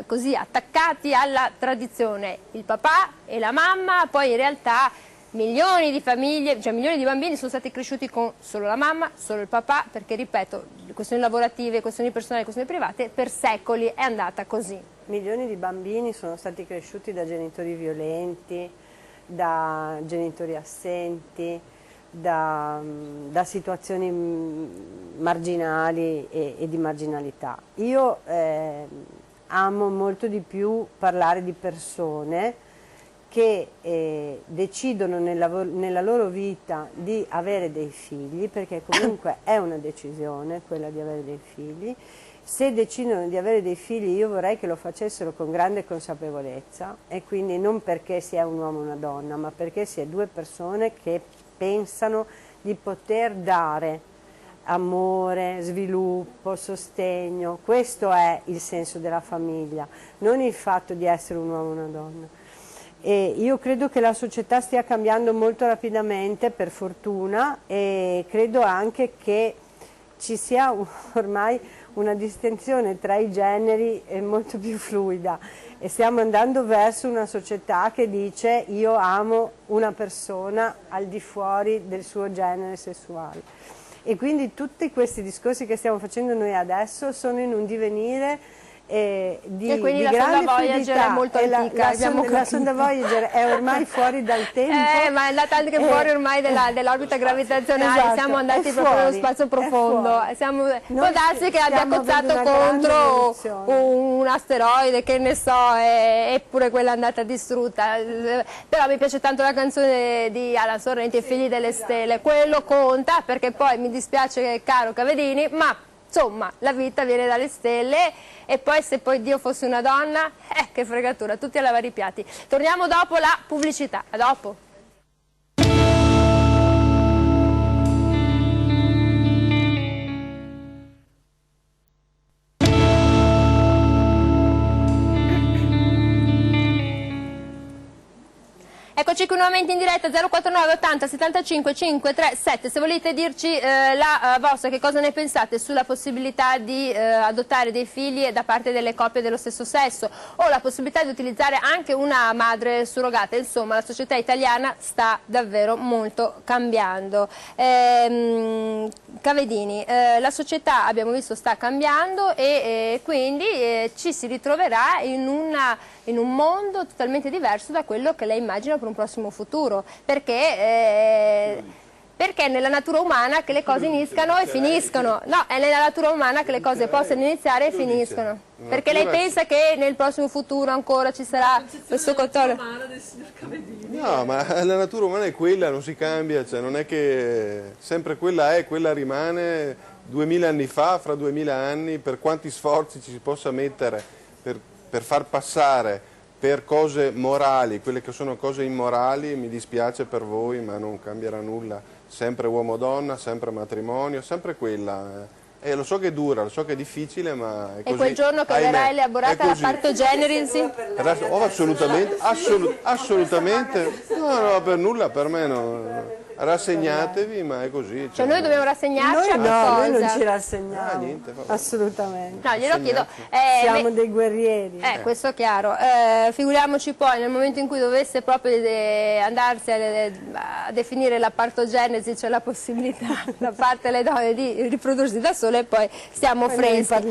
così attaccati alla tradizione, il papà e la mamma, poi in realtà milioni di famiglie, cioè milioni di bambini sono stati cresciuti con solo la mamma, solo il papà, perché ripeto, questioni lavorative, questioni personali, questioni private, per secoli è andata così. Milioni di bambini sono stati cresciuti da genitori violenti, da genitori assenti, da situazioni marginali e di marginalità. Io amo molto di più parlare di persone che decidono nella loro vita di avere dei figli, perché comunque è una decisione quella di avere dei figli. Se decidono di avere dei figli io vorrei che lo facessero con grande consapevolezza, e quindi non perché si è un uomo o una donna, ma perché si è due persone che pensano di poter dare amore, sviluppo, sostegno. Questo è il senso della famiglia, non il fatto di essere un uomo o una donna. E io credo che la società stia cambiando molto rapidamente, per fortuna, e credo anche che ci sia ormai una distinzione tra i generi molto più fluida, e stiamo andando verso una società che dice io amo una persona al di fuori del suo genere sessuale. E quindi tutti questi discorsi che stiamo facendo noi adesso sono in un divenire di la grande sonda Voyager è molto antica. La sonda Voyager è ormai fuori dal tempo. Ma è andata anche fuori ormai dell'orbita gravitazionale, esatto, siamo andati proprio nello spazio profondo. Può darsi che abbia cozzato contro un asteroide, che ne so, eppure quella è andata distrutta. Però mi piace tanto la canzone di Alan Sorrenti, I figli delle stelle, quello conta, perché poi mi dispiace caro Cavedini, ma insomma la vita viene dalle stelle, e poi se poi Dio fosse una donna, che fregatura, tutti a lavare i piatti. Torniamo dopo la pubblicità, a dopo. Eccoci qui nuovamente in diretta, 049 80 75 537, se volete dirci la vostra, che cosa ne pensate sulla possibilità di adottare dei figli da parte delle coppie dello stesso sesso, o la possibilità di utilizzare anche una madre surrogata. Insomma, la società italiana sta davvero molto cambiando. Cavedini, la società abbiamo visto sta cambiando e quindi ci si ritroverà in un mondo totalmente diverso da quello che lei immagina per un prossimo futuro, perché è nella natura umana che le cose iniziano e finiscono. No, è nella natura umana che le cose possano iniziare e finiscono. Perché lei pensa che nel prossimo futuro ancora ci sarà questo controllo? No, ma la natura umana è quella, non si cambia, cioè non è che sempre quella è, quella rimane. 2000 anni fa, fra 2000 anni, per quanti sforzi ci si possa mettere per far passare per cose morali quelle che sono cose immorali, mi dispiace per voi, ma non cambierà nulla. Sempre uomo-donna, sempre matrimonio, sempre quella. Lo so che è dura, lo so che è difficile, ma è così. E quel giorno che verrà elaborata la partogenesi? Assolutamente, no, per nulla, per me no. Rassegnatevi, ma è così. Cioè noi dobbiamo rassegnarci a qualcosa? Noi non ci rassegniamo, niente, assolutamente. No, glielo chiedo. Siamo dei guerrieri. Questo è chiaro. Figuriamoci poi nel momento in cui dovesse proprio andarsi a definire la partogenesi, cioè la possibilità da parte delle donne di riprodursi da sole, e poi stiamo freschi.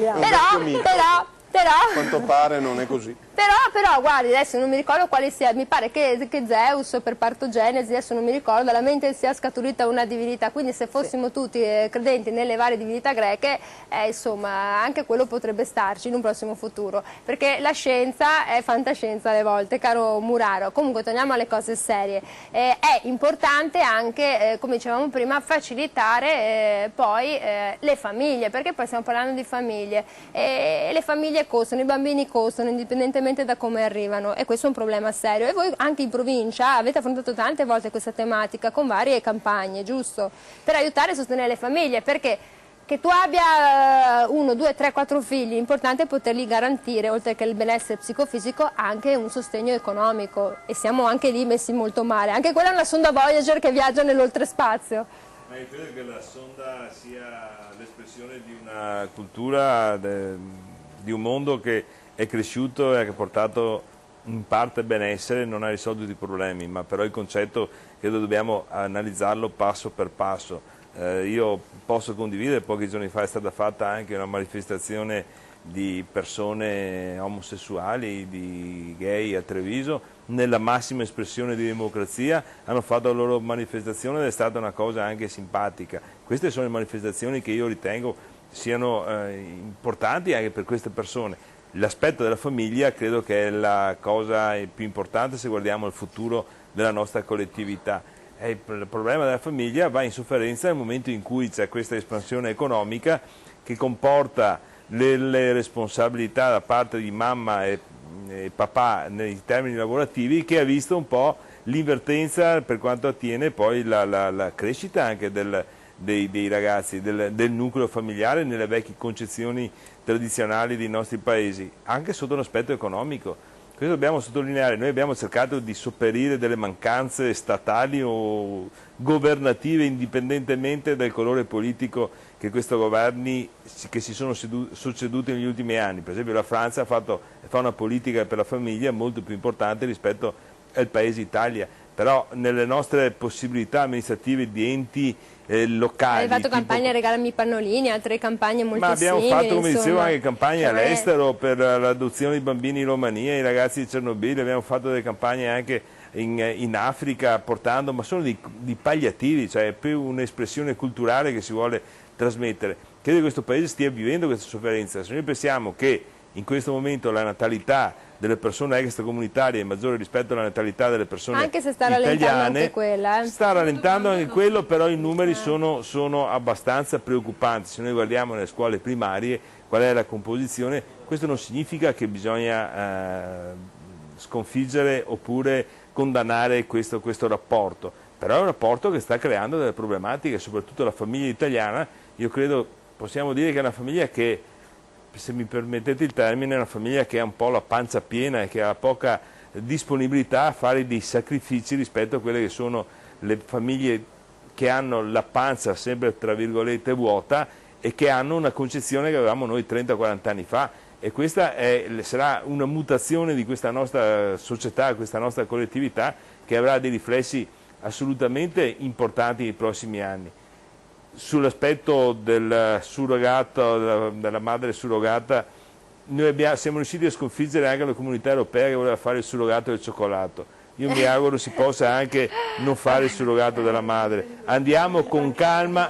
Però, a quanto pare non è così. Però guardi, adesso non mi ricordo quale sia, mi pare che Zeus per partogenesi, adesso non mi ricordo, dalla mente sia scaturita una divinità, quindi se fossimo tutti credenti nelle varie divinità greche, insomma anche quello potrebbe starci in un prossimo futuro, perché la scienza è fantascienza alle volte, caro Muraro. Comunque torniamo alle cose serie, è importante anche, come dicevamo prima, facilitare poi le famiglie, perché poi stiamo parlando di famiglie, e le famiglie costano, i bambini costano, indipendentemente da come arrivano, e questo è un problema serio. E voi anche in provincia avete affrontato tante volte questa tematica con varie campagne, giusto? Per aiutare e sostenere le famiglie, perché che tu abbia 1, 2, 3, 4 figli, l'importante è poterli garantire, oltre che il benessere psicofisico, anche un sostegno economico, e siamo anche lì messi molto male. Anche quella è una sonda Voyager che viaggia nell'oltrespazio. Ma io credo che la sonda sia l'espressione di una cultura, di un mondo che è cresciuto e che ha portato in parte benessere, non ha risolto tutti i problemi, ma però il concetto credo dobbiamo analizzarlo passo per passo. Io posso condividere, pochi giorni fa è stata fatta anche una manifestazione di persone omosessuali, di gay a Treviso, nella massima espressione di democrazia, hanno fatto la loro manifestazione ed è stata una cosa anche simpatica. Queste sono le manifestazioni che io ritengo siano importanti anche per queste persone. L'aspetto della famiglia credo che è la cosa più importante se guardiamo il futuro della nostra collettività. Il problema della famiglia va in sofferenza nel momento in cui c'è questa espansione economica che comporta le responsabilità da parte di mamma e papà nei termini lavorativi, che ha visto un po' l'invertenza per quanto attiene poi la crescita anche dei ragazzi, del nucleo familiare nelle vecchie concezioni tradizionali dei nostri paesi, anche sotto l'aspetto economico. Questo dobbiamo sottolineare. Noi abbiamo cercato di sopperire delle mancanze statali o governative indipendentemente dal colore politico che questi governi che si sono succeduti negli ultimi anni. Per esempio la Francia fa una politica per la famiglia molto più importante rispetto al paese Italia, però nelle nostre possibilità amministrative di enti locali. Hai fatto campagne Regalami i pannolini, altre campagne molto simili. Ma abbiamo fatto, come insomma, dicevo, anche campagne all'estero per l'adozione di bambini in Romania, i ragazzi di Chernobyl, abbiamo fatto delle campagne anche in Africa, portando, ma sono di palliativi, cioè è più un'espressione culturale che si vuole trasmettere. Credo che questo paese stia vivendo questa sofferenza. Se noi pensiamo che in questo momento la natalità delle persone extracomunitarie è maggiore rispetto alla natalità delle persone anche se sta rallentando italiane, anche quella. Sta rallentando anche quello, però i numeri sono abbastanza preoccupanti. Se noi guardiamo nelle scuole primarie qual è la composizione, questo non significa che bisogna sconfiggere oppure condannare questo rapporto, però è un rapporto che sta creando delle problematiche, soprattutto la famiglia italiana. Io credo, possiamo dire che è una famiglia che, se mi permettete il termine, è una famiglia che ha un po' la pancia piena e che ha poca disponibilità a fare dei sacrifici rispetto a quelle che sono le famiglie che hanno la pancia sempre tra virgolette vuota e che hanno una concezione che avevamo noi 30-40 anni fa, e questa sarà una mutazione di questa nostra società, questa nostra collettività, che avrà dei riflessi assolutamente importanti nei prossimi anni. Sull'aspetto del surrogato, della madre surrogata, noi siamo riusciti a sconfiggere anche la comunità europea che voleva fare il surrogato del cioccolato. Io mi auguro si possa anche non fare il surrogato della madre. Andiamo con calma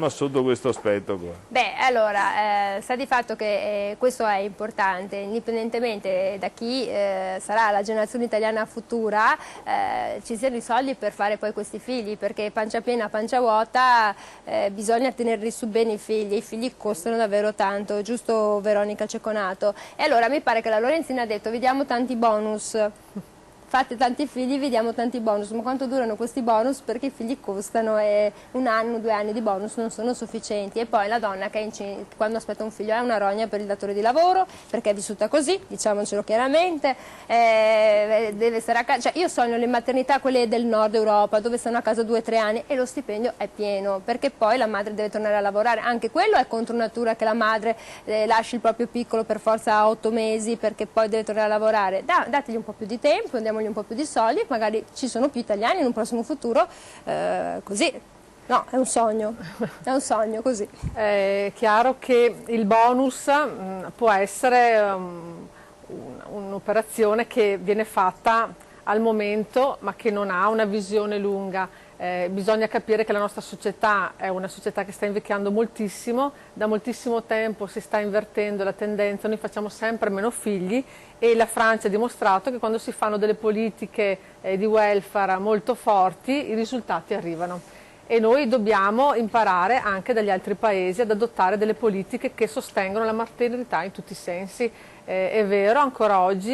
sotto questo aspetto qua. Beh, allora, sta di fatto che questo è importante, indipendentemente da chi sarà la generazione italiana futura, ci siano i soldi per fare poi questi figli, perché pancia piena, pancia vuota, bisogna tenerli su bene i figli costano davvero tanto, giusto Veronica Ceconato? E allora mi pare che la Lorenzina ha detto: vi diamo tanti bonus. Fate tanti figli, vi diamo tanti bonus, ma quanto durano questi bonus? Perché i figli costano e 1 anno, 2 anni di bonus non sono sufficienti. E poi la donna che quando aspetta un figlio è una rogna per il datore di lavoro, perché è vissuta così, diciamocelo chiaramente, deve stare a casa. Cioè, io sogno le maternità, quelle del nord Europa, dove stanno a casa 2 o 3 anni e lo stipendio è pieno, perché poi la madre deve tornare a lavorare. Anche quello è contro natura, che la madre lasci il proprio piccolo per forza a 8 mesi, perché poi deve tornare a lavorare. Dategli un po' più di tempo, andiamo un po' più di soldi, magari ci sono più italiani in un prossimo futuro, così. No, è un sogno così. È chiaro che il bonus può essere un'operazione che viene fatta al momento ma che non ha una visione lunga. Bisogna capire che la nostra società è una società che sta invecchiando moltissimo, da moltissimo tempo si sta invertendo la tendenza, noi facciamo sempre meno figli e la Francia ha dimostrato che quando si fanno delle politiche di welfare molto forti i risultati arrivano. E noi dobbiamo imparare anche dagli altri paesi ad adottare delle politiche che sostengono la maternità in tutti i sensi. È vero, ancora oggi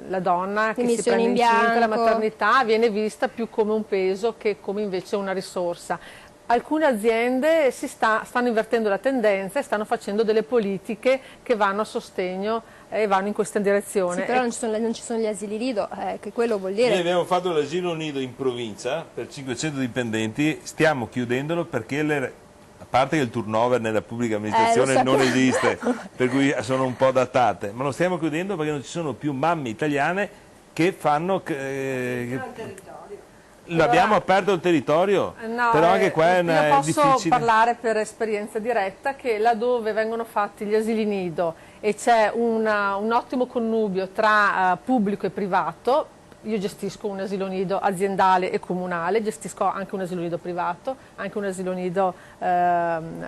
la donna che si prende incinta, la maternità viene vista più come un peso che come invece una risorsa. Alcune aziende stanno invertendo la tendenza e stanno facendo delle politiche che vanno a sostegno e vanno in questa direzione. Sì, però non ci sono gli asili nido, che quello vuol dire. Noi abbiamo fatto l'asilo nido in provincia per 500 dipendenti, stiamo chiudendolo perché a parte che il turnover nella pubblica amministrazione non esiste, per cui sono un po' datate, ma lo stiamo chiudendo perché non ci sono più mamme italiane che fanno... L'abbiamo aperto il territorio, no, però anche qua è difficile. Io posso parlare per esperienza diretta che laddove vengono fatti gli asili nido e c'è un ottimo connubio tra pubblico e privato, io gestisco un asilo nido aziendale e comunale, gestisco anche un asilo nido privato, anche un asilo nido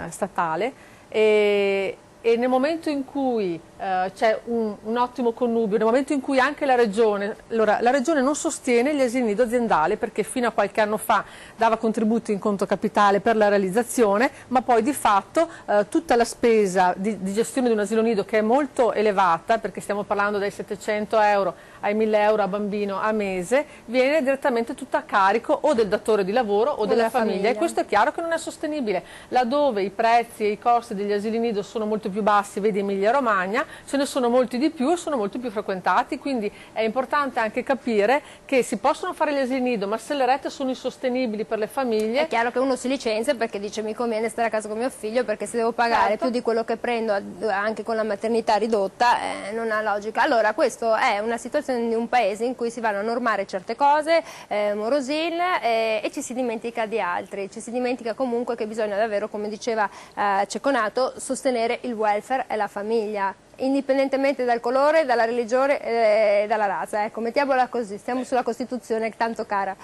statale e nel momento in cui c'è un ottimo connubio, nel momento in cui anche la Regione, allora la Regione non sostiene gli asili nido aziendali perché fino a qualche anno fa dava contributi in conto capitale per la realizzazione, ma poi di fatto tutta la spesa di gestione di un asilo nido che è molto elevata, perché stiamo parlando dai 700 euro ai 1000 euro a bambino a mese, viene direttamente tutta a carico o del datore di lavoro o della famiglia e questo è chiaro che non è sostenibile. Laddove i prezzi e i costi degli asili nido sono molto più bassi, vedi Emilia Romagna, ce ne sono molti di più e sono molto più frequentati, quindi è importante anche capire che si possono fare gli asili nido, ma se le rette sono insostenibili per le famiglie... È chiaro che uno si licenzia perché dice mi conviene stare a casa con mio figlio perché se devo pagare più di quello che prendo anche con la maternità ridotta non ha logica. Allora questo è una situazione di un paese in cui si vanno a normare certe cose, morosin, e ci si dimentica di altri, ci si dimentica comunque che bisogna davvero, come diceva Cecconato, sostenere il welfare e la famiglia, indipendentemente dal colore, dalla religione e dalla razza. Ecco, mettiamola così, stiamo sulla Costituzione tanto cara.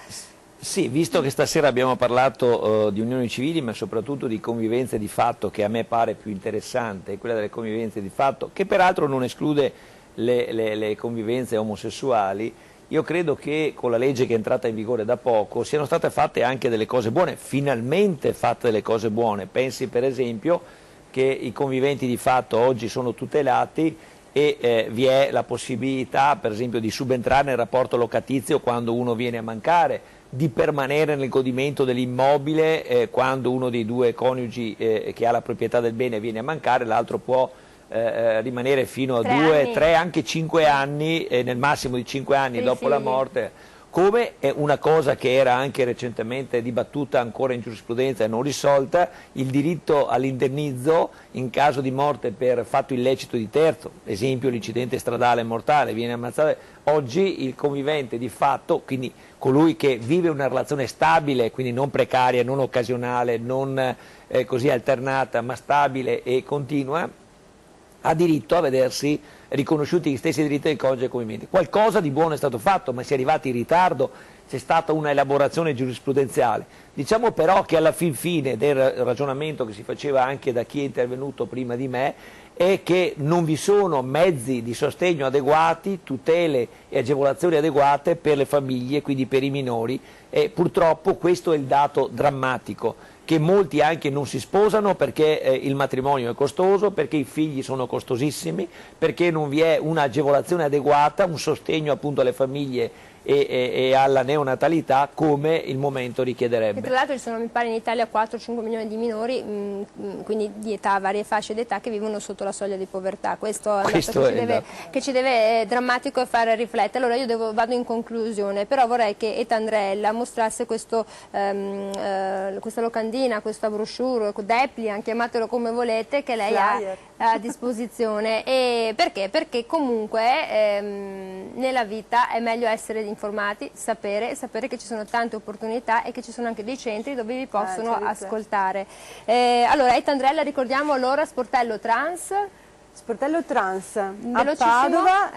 Sì, visto che stasera abbiamo parlato di unioni civili, ma soprattutto di convivenze di fatto, che a me pare più interessante, quella delle convivenze di fatto, che peraltro non esclude le convivenze omosessuali, io credo che con la legge che è entrata in vigore da poco siano state fatte anche delle cose buone, finalmente fatte delle cose buone. Pensi per esempio che i conviventi di fatto oggi sono tutelati e vi è la possibilità per esempio di subentrare nel rapporto locatizio quando uno viene a mancare, di permanere nel godimento dell'immobile quando uno dei due coniugi che ha la proprietà del bene viene a mancare, l'altro può rimanere fino a 2, 3, anche 5 anni, nel massimo di 5 anni dopo la morte, come è una cosa che era anche recentemente dibattuta ancora in giurisprudenza e non risolta, il diritto all'indennizzo in caso di morte per fatto illecito di terzo, esempio l'incidente stradale mortale, viene ammazzato. Oggi il convivente di fatto, quindi colui che vive una relazione stabile, quindi non precaria, non occasionale, non così alternata, ma stabile e continua, ha diritto a vedersi riconosciuti gli stessi diritti del coniuge convivente. Qualcosa di buono è stato fatto, ma si è arrivati in ritardo, c'è stata una elaborazione giurisprudenziale. Diciamo però che alla fin fine del ragionamento che si faceva anche da chi è intervenuto prima di me è che non vi sono mezzi di sostegno adeguati, tutele e agevolazioni adeguate per le famiglie, quindi per i minori, e purtroppo questo è il dato drammatico, che molti anche non si sposano perché il matrimonio è costoso, perché i figli sono costosissimi, perché non vi è un'agevolazione adeguata, un sostegno appunto alle famiglie e alla neonatalità come il momento richiederebbe. E tra l'altro ci sono, mi pare, in Italia 4-5 milioni di minori, quindi di età, varie fasce d'età, che vivono sotto la soglia di povertà. Questo è un dato che ci deve drammatico fare riflettere. Allora io vado in conclusione, però vorrei che Eta Andrella mostrasse questa locandina, questa brochure, Depliant, chiamatelo come volete, che lei ha a disposizione. E perché? Perché comunque nella vita è meglio essere informati, sapere che ci sono tante opportunità e che ci sono anche dei centri dove vi possono ascoltare. Allora, Eta Andrella, ricordiamo allora Sportello Trans. Sportello Trans a Velocissimo, Padova,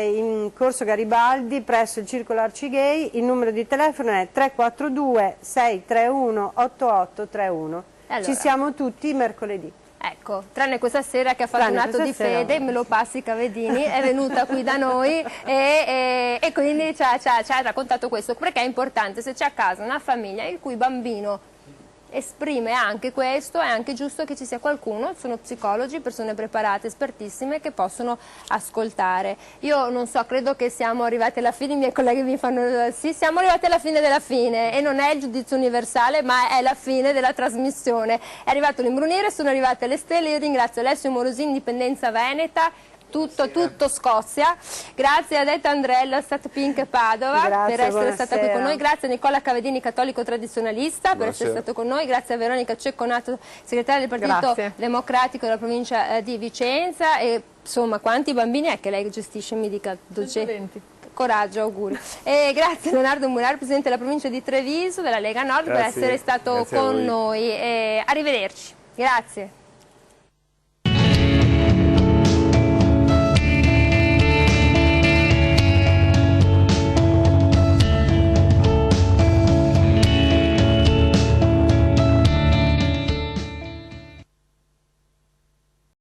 in Corso Garibaldi, presso il Circolo Arcigay. Il numero di telefono è 342 631 8831. Allora. Ci siamo tutti mercoledì. Ecco, tranne questa sera che ha fatto un atto di fede, me lo passi Cavedini, è venuta qui da noi e quindi ci ha raccontato questo, perché è importante, se c'è a casa una famiglia il cui bambino esprime anche questo, è anche giusto che ci sia qualcuno, sono psicologi, persone preparate, espertissime, che possono ascoltare. Io non so, credo che siamo arrivati alla fine, i miei colleghi mi fanno sì, siamo arrivati alla fine della fine, e non è il giudizio universale, ma è la fine della trasmissione. È arrivato l'imbrunire, sono arrivate le stelle, io ringrazio Alessio Morosini, Dipendenza Veneta, tutto Scozia. Grazie a Detta Andrella, Sat Pink Padova, Grazie, per essere stata qui con buonasera. noi. Grazie a Nicola Cavedini, cattolico tradizionalista, per essere stato con noi. Grazie a Veronica Cecconato, segretaria del Partito Democratico della provincia di Vicenza. E insomma, quanti bambini è che lei gestisce? Mi dica, Dolce. 120. Coraggio, auguri. E grazie a Leonardo Murar, presidente della provincia di Treviso, della Lega Nord, per essere stato con noi. Arrivederci. Grazie.